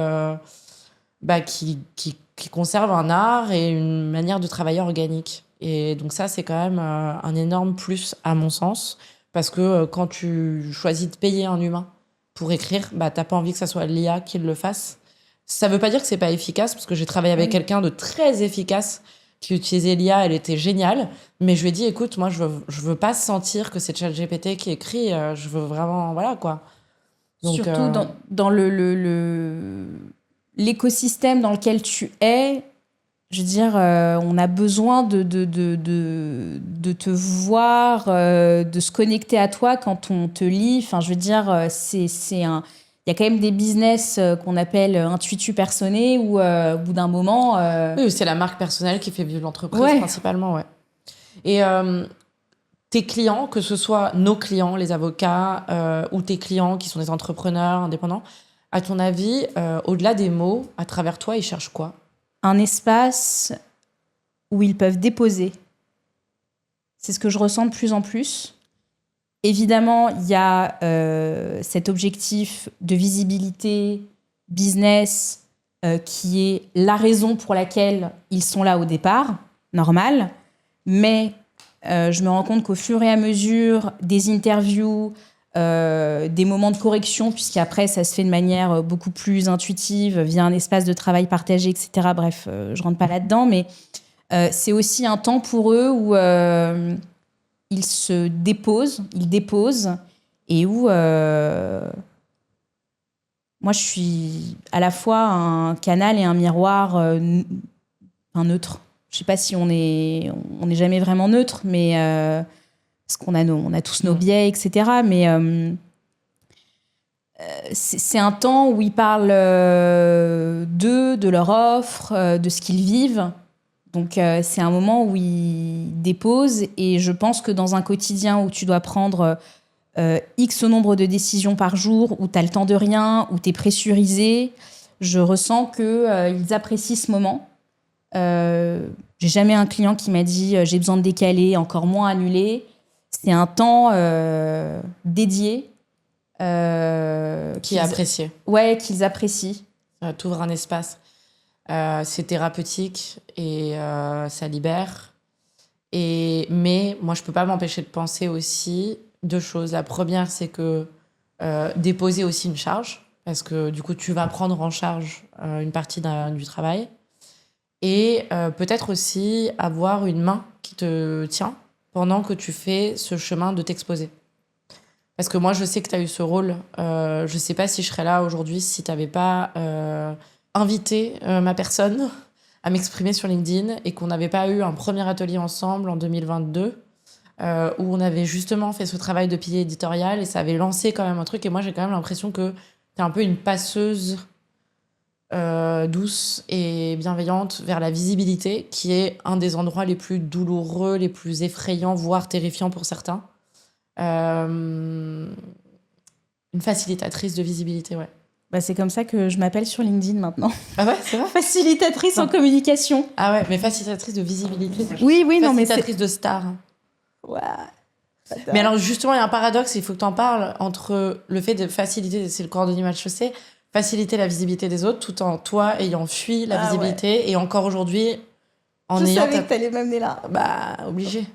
conservent un art et une manière de travailler organique. Et donc ça, c'est quand même un énorme plus à mon sens, parce que quand tu choisis de payer un humain pour écrire, t'as pas envie que ça soit l'IA qui le fasse. Ça veut pas dire que c'est pas efficace, parce que j'ai travaillé avec quelqu'un de très efficace qui utilisait l'IA, elle était géniale, mais je lui ai dit, écoute, moi je veux pas sentir que c'est ChatGPT qui écrit, je veux vraiment, voilà quoi. Donc, surtout dans l'écosystème dans lequel tu es. Je veux dire, on a besoin de te voir, de se connecter à toi quand on te lit. Enfin, je veux dire, il y a quand même des business qu'on appelle intuitu personné, où au bout d'un moment... Oui, c'est la marque personnelle qui fait vivre l'entreprise, principalement, ouais. Et tes clients, que ce soit nos clients, les avocats, ou tes clients qui sont des entrepreneurs indépendants, à ton avis, au-delà des mots, à travers toi, ils cherchent quoi? Un espace où ils peuvent déposer. C'est ce que je ressens de plus en plus. Évidemment, il y a cet objectif de visibilité, business, qui est la raison pour laquelle ils sont là au départ, normal. Mais je me rends compte qu'au fur et à mesure des interviews, des moments de correction, puisqu'après, ça se fait de manière beaucoup plus intuitive, via un espace de travail partagé, etc. Bref, je rentre pas là-dedans, mais c'est aussi un temps pour eux où ils se déposent, et où moi, je suis à la fois un canal et un miroir neutre. Je sais pas si on est jamais vraiment neutre, mais parce qu'on a on a tous nos biais, etc. Mais c'est un temps où ils parlent d'eux, de leur offre, de ce qu'ils vivent. Donc c'est un moment où ils déposent, et je pense que dans un quotidien où tu dois prendre X nombre de décisions par jour, où tu as le temps de rien, où tu es pressurisé, je ressens qu'ils apprécient ce moment. J'ai jamais un client qui m'a dit j'ai besoin de décaler, encore moins annuler. C'est un temps dédié. Qui est apprécié. Ouais, qu'ils apprécient. Ça t'ouvre un espace. C'est thérapeutique et ça libère. Mais moi, je peux pas m'empêcher de penser aussi 2 choses. La première, c'est que déposer aussi une charge, parce que du coup, tu vas prendre en charge une partie du travail. Et peut-être aussi avoir une main qui te tient pendant que tu fais ce chemin de t'exposer. Parce que moi, je sais que tu as eu ce rôle. Je sais pas si je serais là aujourd'hui si tu n'avais pas invité ma personne à m'exprimer sur LinkedIn, et qu'on n'avait pas eu un premier atelier ensemble en 2022 où on avait justement fait ce travail de pilier éditorial, et ça avait lancé quand même un truc. Et moi, j'ai quand même l'impression que tu es un peu une passeuse douce et bienveillante vers la visibilité, qui est un des endroits les plus douloureux, les plus effrayants, voire terrifiants pour certains. Une facilitatrice de visibilité, ouais. Bah, c'est comme ça que je m'appelle sur LinkedIn maintenant. Ah ouais, c'est vrai? Facilitatrice en communication. Ah ouais, mais facilitatrice de visibilité. Oui, non, mais facilitatrice de star. Ouais. Mais alors justement, il y a un paradoxe, il faut que tu en parles, entre le fait de faciliter, c'est le cordonnier mal chaussé, faciliter la visibilité des autres, tout en toi ayant fui la visibilité, ouais. Et encore aujourd'hui, je savais que t'allais m'amener là. Bah, obligé.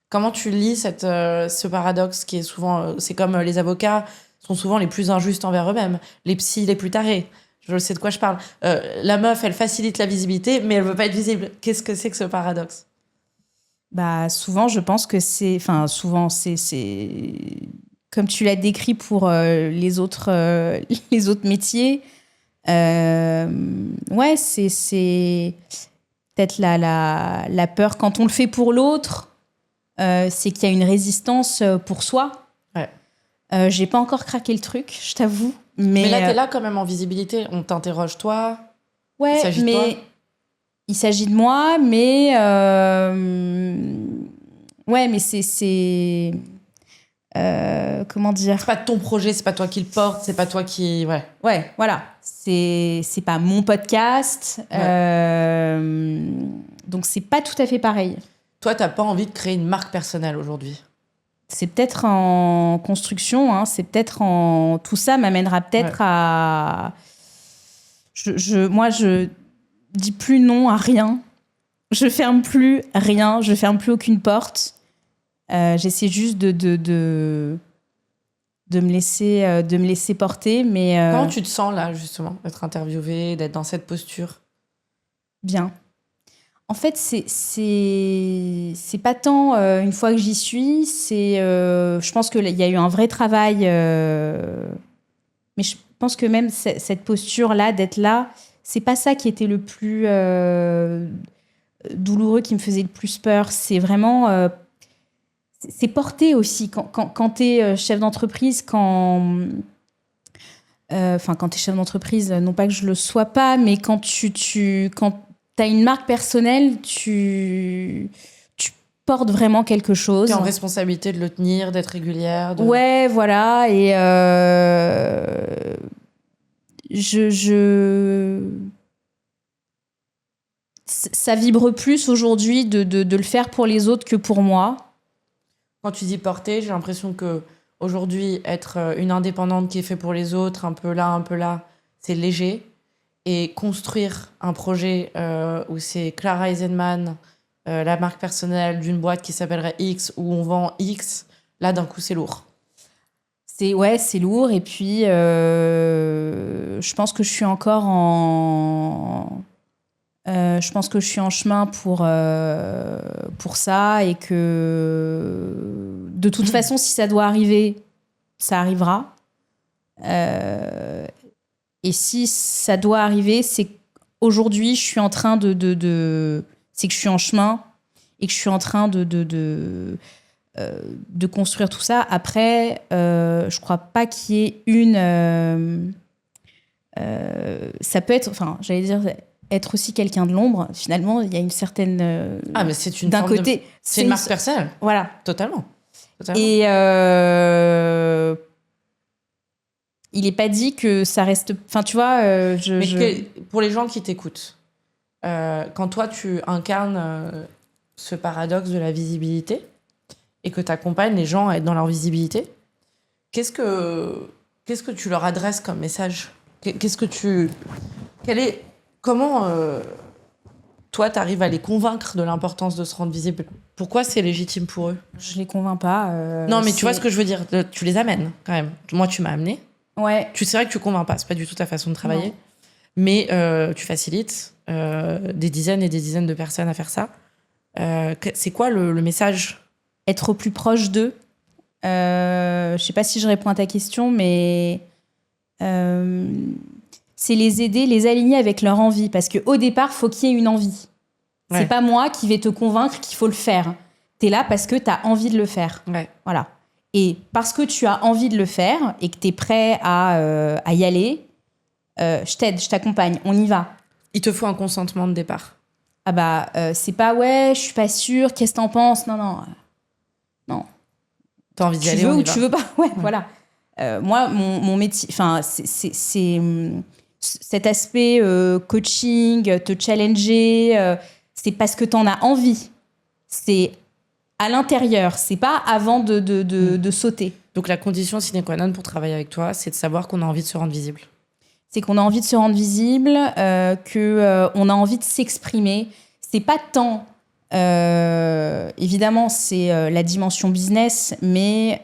Comment tu lis ce paradoxe qui est souvent... c'est comme les avocats sont souvent les plus injustes envers eux-mêmes, les psys les plus tarés. Je sais de quoi je parle. La meuf, elle facilite la visibilité, mais elle veut pas être visible. Qu'est-ce que c'est que ce paradoxe? Bah, souvent, je pense que c'est... Enfin, souvent, c'est... Comme tu l'as décrit pour les autres métiers. Ouais, c'est peut-être la peur quand on le fait pour l'autre. C'est qu'il y a une résistance pour soi. Ouais. J'ai pas encore craqué le truc, je t'avoue. Mais là, t'es là quand même en visibilité. On t'interroge, toi. Ouais, il s'agit de moi, mais ouais, mais c'est comment dire? C'est pas ton projet, c'est pas toi qui le porte, c'est pas toi qui... Ouais, voilà. C'est pas mon podcast. Ouais. Donc, c'est pas tout à fait pareil. Toi, t'as pas envie de créer une marque personnelle aujourd'hui? C'est peut-être en construction, hein, c'est peut-être en... Tout ça m'amènera peut-être à... Moi, je dis plus non à rien. Je ferme plus rien, je ferme plus aucune porte. J'essaie juste de me laisser porter, mais... Comment tu te sens là, justement, d'être interviewée, d'être dans cette posture? Bien. En fait, c'est pas tant une fois que j'y suis, je pense qu'il y a eu un vrai travail, mais je pense que même cette posture-là, d'être là, c'est pas ça qui était le plus douloureux, qui me faisait le plus peur. C'est vraiment... c'est porter aussi. Quand t'es chef d'entreprise, quand t'es chef d'entreprise, non pas que je le sois pas, mais quand quand t'as une marque personnelle, tu porte vraiment quelque chose. T'es en responsabilité de le tenir, d'être régulière. Ouais, voilà. Et ça vibre plus aujourd'hui de le faire pour les autres que pour moi. Quand tu dis porter, j'ai l'impression que aujourd'hui, être une indépendante qui est fait pour les autres, un peu là, c'est léger. Et construire un projet où c'est Clara Eisenman, la marque personnelle d'une boîte qui s'appellerait X, où on vend X, là, d'un coup, c'est lourd. C'est lourd. Et puis, je pense que je suis encore je pense que je suis en chemin pour ça et que de toute façon, si ça doit arriver, ça arrivera. Et si ça doit arriver, c'est qu'aujourd'hui, je suis en train c'est que je suis en chemin et que je suis en train de construire tout ça. Après, je crois pas qu'il y ait ça peut être, enfin, j'allais dire, être aussi quelqu'un de l'ombre. Finalement, il y a une certaine. Mais c'est une d'un forme côté, c'est une marque personnelle. Voilà. Totalement. Et il n'est pas dit que ça reste. Enfin, tu vois, pour les gens qui t'écoutent, quand toi tu incarnes ce paradoxe de la visibilité et que tu accompagnes les gens à être dans leur visibilité, qu'est-ce que tu leur adresses comme message ? Comment toi t'arrives à les convaincre de l'importance de se rendre visible ? Pourquoi c'est légitime pour eux ? Je les convainc pas. Non, mais tu vois ce que je veux dire. Tu les amènes quand même. Moi, tu m'as amené. Ouais. C'est vrai que tu convaincs pas. C'est pas du tout ta façon de travailler. Non. Mais tu facilites des dizaines et des dizaines de personnes à faire ça. C'est quoi le message ? Être au plus proche d'eux. Je sais pas si je réponds à ta question, mais c'est les aider, les aligner avec leur envie. Parce qu'au départ, faut qu'il y ait une envie. Ouais. C'est pas moi qui vais te convaincre qu'il faut le faire. T'es là parce que t'as envie de le faire. Ouais. Voilà. Et parce que tu as envie de le faire et que t'es prêt à y aller, je t'aide, je t'accompagne, on y va. Il te faut un consentement de départ. Ah bah, c'est pas ouais, je suis pas sûre, qu'est-ce que t'en penses ? Non. T'as envie d'y aller, tu veux on y ou va. tu veux pas ? Ouais, voilà. Moi, mon métier, enfin, c'est cet aspect coaching, te challenger, c'est parce que t'en as envie. C'est à l'intérieur, c'est pas avant de sauter. Donc la condition sine qua non pour travailler avec toi, c'est de savoir qu'on a envie de se rendre visible. C'est qu'on a envie de se rendre visible, qu'on a envie de s'exprimer. C'est pas tant... évidemment, c'est la dimension business, mais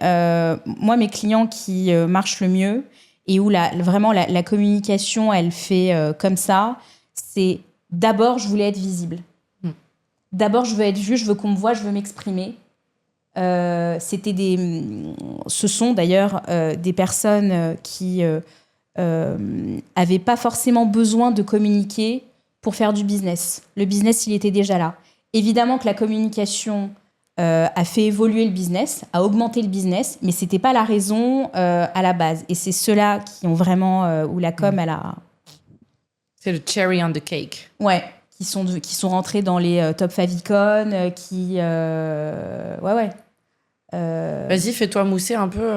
moi, mes clients qui marchent le mieux et où vraiment la communication, elle fait comme ça, c'est d'abord, je voulais être visible. D'abord, je veux être vue, je veux qu'on me voie, je veux m'exprimer. Ce sont d'ailleurs des personnes qui avaient pas forcément besoin de communiquer pour faire du business. Le business, il était déjà là. Évidemment que la communication a fait évoluer le business, a augmenté le business, mais c'était pas la raison à la base. Et c'est ceux-là qui ont vraiment... où la com, elle a... C'est le cherry on the cake. Ouais. Qui sont rentrés dans les top favicon, ouais. Vas-y, fais-toi mousser un peu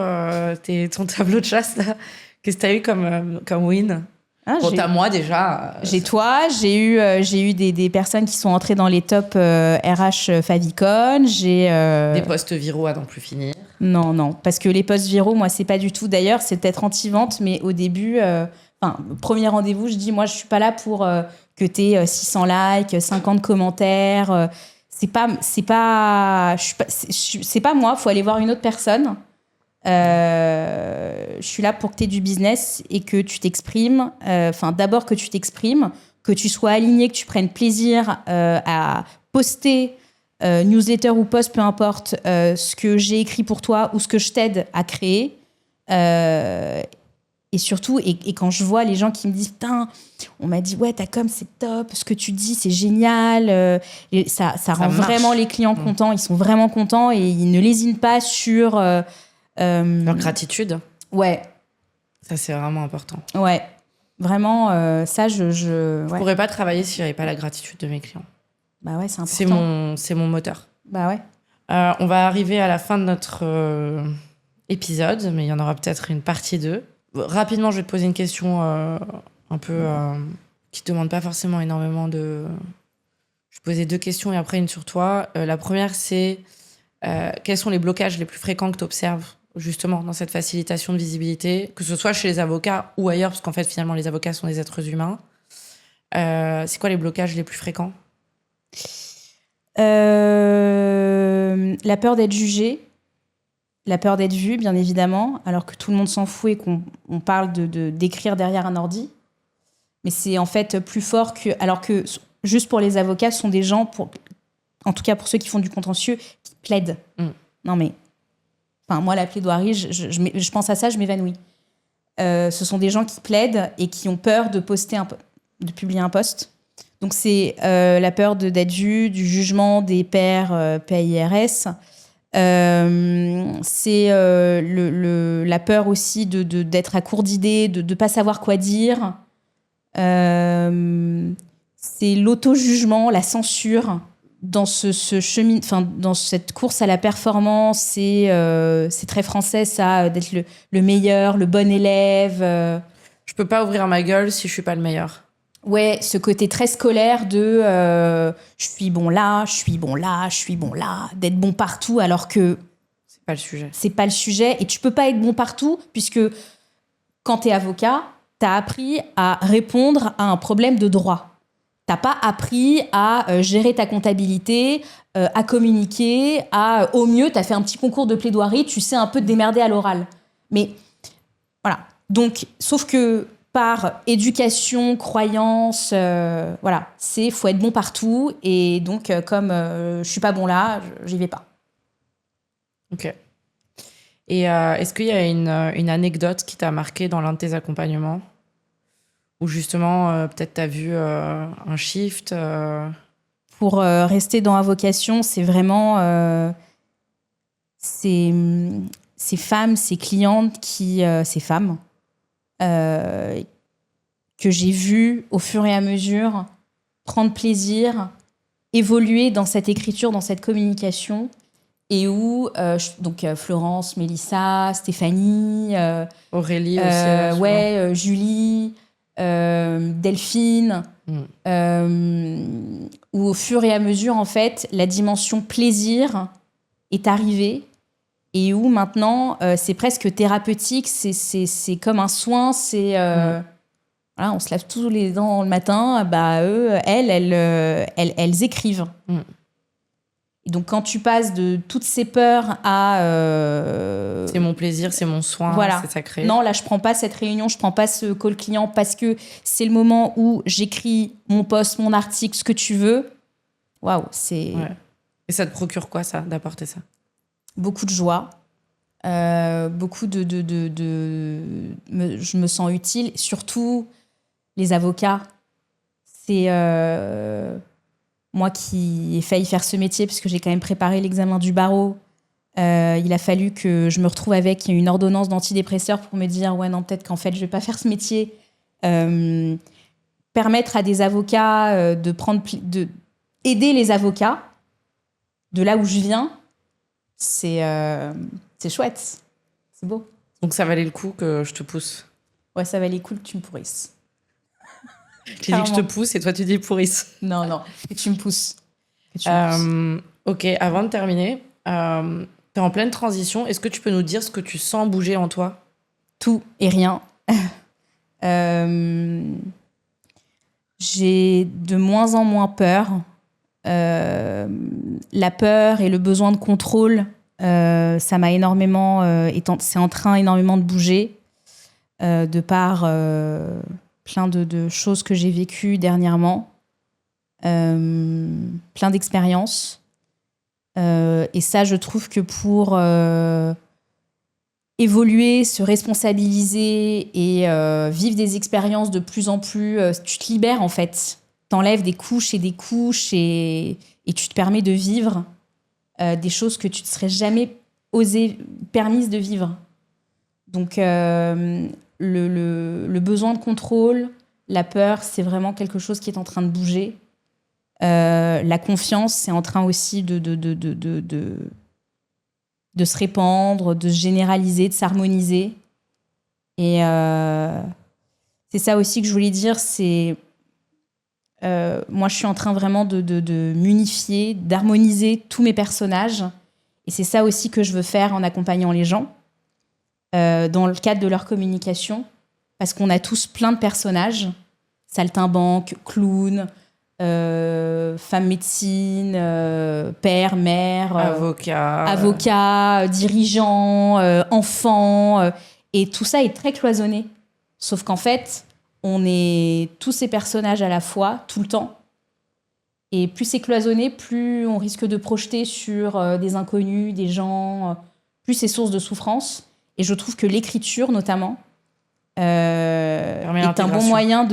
ton tableau de chasse, là. Qu'est-ce que t'as eu comme win ? Bon, t'as moi, déjà. J'ai toi, j'ai eu des personnes qui sont entrées dans les top RH favicon. J'ai... Des postes viraux à n'en plus finir. Non, parce que les postes viraux, moi, c'est pas du tout... D'ailleurs, c'est peut-être anti-vente, mais au début... premier rendez-vous, je dis, moi, je suis pas là pour... que t'aies 600 likes, 50 commentaires. C'est pas moi, faut aller voir une autre personne. Je suis là pour que t'aies du business et que tu t'exprimes. D'abord que tu t'exprimes, que tu sois aligné, que tu prennes plaisir à poster newsletter ou post, peu importe, ce que j'ai écrit pour toi ou ce que je t'aide à créer. Et surtout, et quand je vois les gens qui me disent « Putain, on m'a dit, ouais, ta com, c'est top, ce que tu dis, c'est génial. » Ça rend vraiment les clients contents. Ils sont vraiment contents et ils ne lésinent pas sur... leur gratitude. Ouais. Ça, c'est vraiment important. Ouais. Vraiment, ça, Je pourrais pas travailler si j'avais pas la gratitude de mes clients. Bah ouais, c'est important. C'est mon moteur. Bah ouais. On va arriver à la fin de notre épisode, mais il y en aura peut-être une partie 2. Rapidement, je vais te poser une question un peu qui ne demande pas forcément énormément de... Je vais poser 2 questions et après une sur toi. La première, c'est quels sont les blocages les plus fréquents que tu observes justement dans cette facilitation de visibilité, que ce soit chez les avocats ou ailleurs, parce qu'en fait, finalement, les avocats sont des êtres humains. C'est quoi les blocages les plus fréquents ? La peur d'être jugé, la peur d'être vu, bien évidemment, alors que tout le monde s'en fout et qu'on parle d'écrire derrière un ordi. Mais c'est en fait plus fort que... Alors que, juste pour les avocats, ce sont des gens, en tout cas pour ceux qui font du contentieux, qui plaident. Non mais... Enfin, moi, la plaidoirie, je pense à ça, je m'évanouis. Ce sont des gens qui plaident et qui ont peur de publier un post. Donc, c'est la peur d'être vu, du jugement des pairs PAIRS. C'est la peur aussi d'être à court d'idées, de ne pas savoir quoi dire. C'est l'auto-jugement, la censure. Dans dans cette course à la performance, c'est très français, ça, d'être le meilleur, le bon élève. Je peux pas ouvrir ma gueule si je suis pas le meilleur. Ouais, ce côté très scolaire de je suis bon là, je suis bon là, je suis bon là, d'être bon partout, alors que c'est pas le sujet. C'est pas le sujet, et tu peux pas être bon partout, puisque quand t'es avocat, t'as appris à répondre à un problème de droit. T'as pas appris à gérer ta comptabilité, à communiquer, au mieux, t'as fait un petit concours de plaidoirie, tu sais un peu te démerder à l'oral. Mais voilà. Donc, sauf que par éducation, croyance, voilà, faut être bon partout. Et donc, comme je suis pas bon là, j'y vais pas. Ok. Et est-ce qu'il y a une anecdote qui t'a marqué dans l'un de tes accompagnements ? Ou justement, peut-être t'as vu un shift Pour rester dans avocation, c'est vraiment ces femmes, ces clientes ces femmes que j'ai vues au fur et à mesure prendre plaisir, évoluer dans cette écriture, dans cette communication, et où donc Florence, Mélissa, Stéphanie, Aurélie aussi, Julie, Delphine, où au fur et à mesure, en fait, la dimension plaisir est arrivée, et où maintenant, c'est presque thérapeutique, c'est comme un soin, voilà, on se lave tous les dents le matin, elles écrivent. Et donc, quand tu passes de toutes ces peurs à... c'est mon plaisir, c'est mon soin, voilà. C'est sacré. Non, là, je prends pas cette réunion, je prends pas ce call client parce que c'est le moment où j'écris mon post, mon article, ce que tu veux. Waouh, c'est... Ouais. Et ça te procure quoi, ça, d'apporter ça ? Beaucoup de joie. Beaucoup je me sens utile. Surtout, les avocats. C'est... moi qui ai failli faire ce métier, parce que j'ai quand même préparé l'examen du barreau, il a fallu que je me retrouve avec une ordonnance d'antidépresseur pour me dire « Ouais, non, peut-être qu'en fait, je ne vais pas faire ce métier. » Permettre à des avocats aider les avocats de là où je viens, c'est chouette. C'est beau. Donc ça valait le coup que je te pousse. Ouais, ça valait le coup que tu me pourrisses. J'ai dit que je te pousse et toi tu dis pourrisse. Non, que tu me pousses. Ok, avant de terminer, t'es en pleine transition. Est-ce que tu peux nous dire ce que tu sens bouger en toi ? Tout et rien. J'ai de moins en moins peur. La peur et le besoin de contrôle, ça m'a énormément... c'est en train énormément de bouger de par plein de choses que j'ai vécues dernièrement. Plein d'expériences. Et ça, je trouve que pour évoluer, se responsabiliser et vivre des expériences de plus en plus... tu te libères, en fait. T'enlèves des couches et des couches et tu te permets de vivre des choses que tu ne te serais jamais permise de vivre. Donc, le besoin de contrôle, la peur, c'est vraiment quelque chose qui est en train de bouger. La confiance, c'est en train aussi de se répandre, de se généraliser, de s'harmoniser. Et c'est ça aussi que je voulais dire, c'est... moi, je suis en train vraiment de m'unifier, d'harmoniser tous mes personnages. Et c'est ça aussi que je veux faire en accompagnant les gens dans le cadre de leur communication. Parce qu'on a tous plein de personnages. Saltimbanque, clown, femme médecine, père, mère, avocat, dirigeant, enfant. Et tout ça est très cloisonné. Sauf qu'en fait, on est tous ces personnages à la fois, tout le temps. Et plus c'est cloisonné, plus on risque de projeter sur des inconnus, des gens, plus c'est source de souffrance. Et je trouve que l'écriture, notamment, est un bon moyen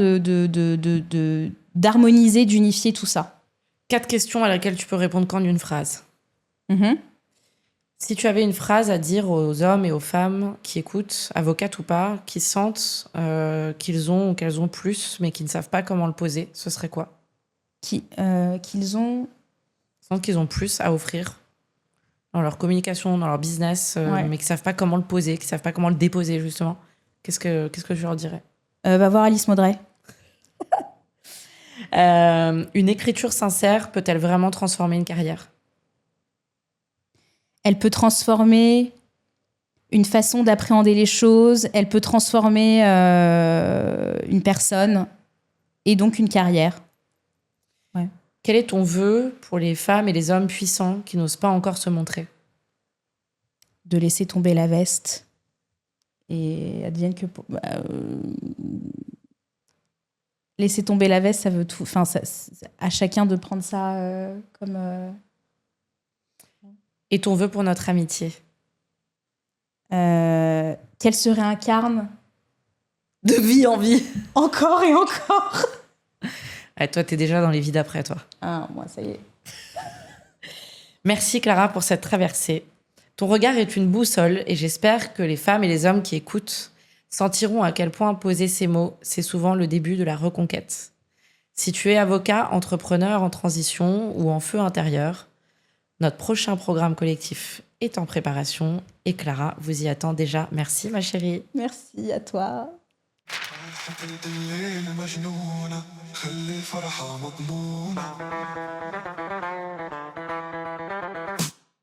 d'harmoniser, d'unifier tout ça. 4 questions à laquelle tu peux répondre qu'en une phrase. Mm-hmm. Si tu avais une phrase à dire aux hommes et aux femmes qui écoutent, avocates ou pas, qui sentent qu'ils ont ou qu'elles ont plus, mais qui ne savent pas comment le poser, ce serait quoi ? Qu'ils sentent qu'ils ont plus à offrir dans leur communication, dans leur business, mais qui ne savent pas comment le poser, qui ne savent pas comment le déposer, justement. Qu'est-ce que je leur dirais ? Va voir Alice Maudray. Une écriture sincère peut-elle vraiment transformer une carrière ? Elle peut transformer une façon d'appréhender les choses, elle peut transformer une personne et donc une carrière. Ouais. Quel est ton vœu pour les femmes et les hommes puissants qui n'osent pas encore se montrer ? De laisser tomber la veste et advienne que... laisser tomber la veste, ça veut tout... Enfin, à chacun de prendre ça comme... Et ton vœu pour notre amitié ? Qu'elle se réincarne de vie en vie. Encore et encore. Toi, t'es déjà dans les vies d'après, toi. Ah, moi, ça y est. Merci, Clara, pour cette traversée. Ton regard est une boussole et j'espère que les femmes et les hommes qui écoutent sentiront à quel point poser ces mots, c'est souvent le début de la reconquête. Si tu es avocat, entrepreneur en transition ou en feu intérieur, notre prochain programme collectif est en préparation et Clara vous y attend déjà. Merci, ma chérie. Merci à toi. الليل مجنونة خلي الفرحة مضمونة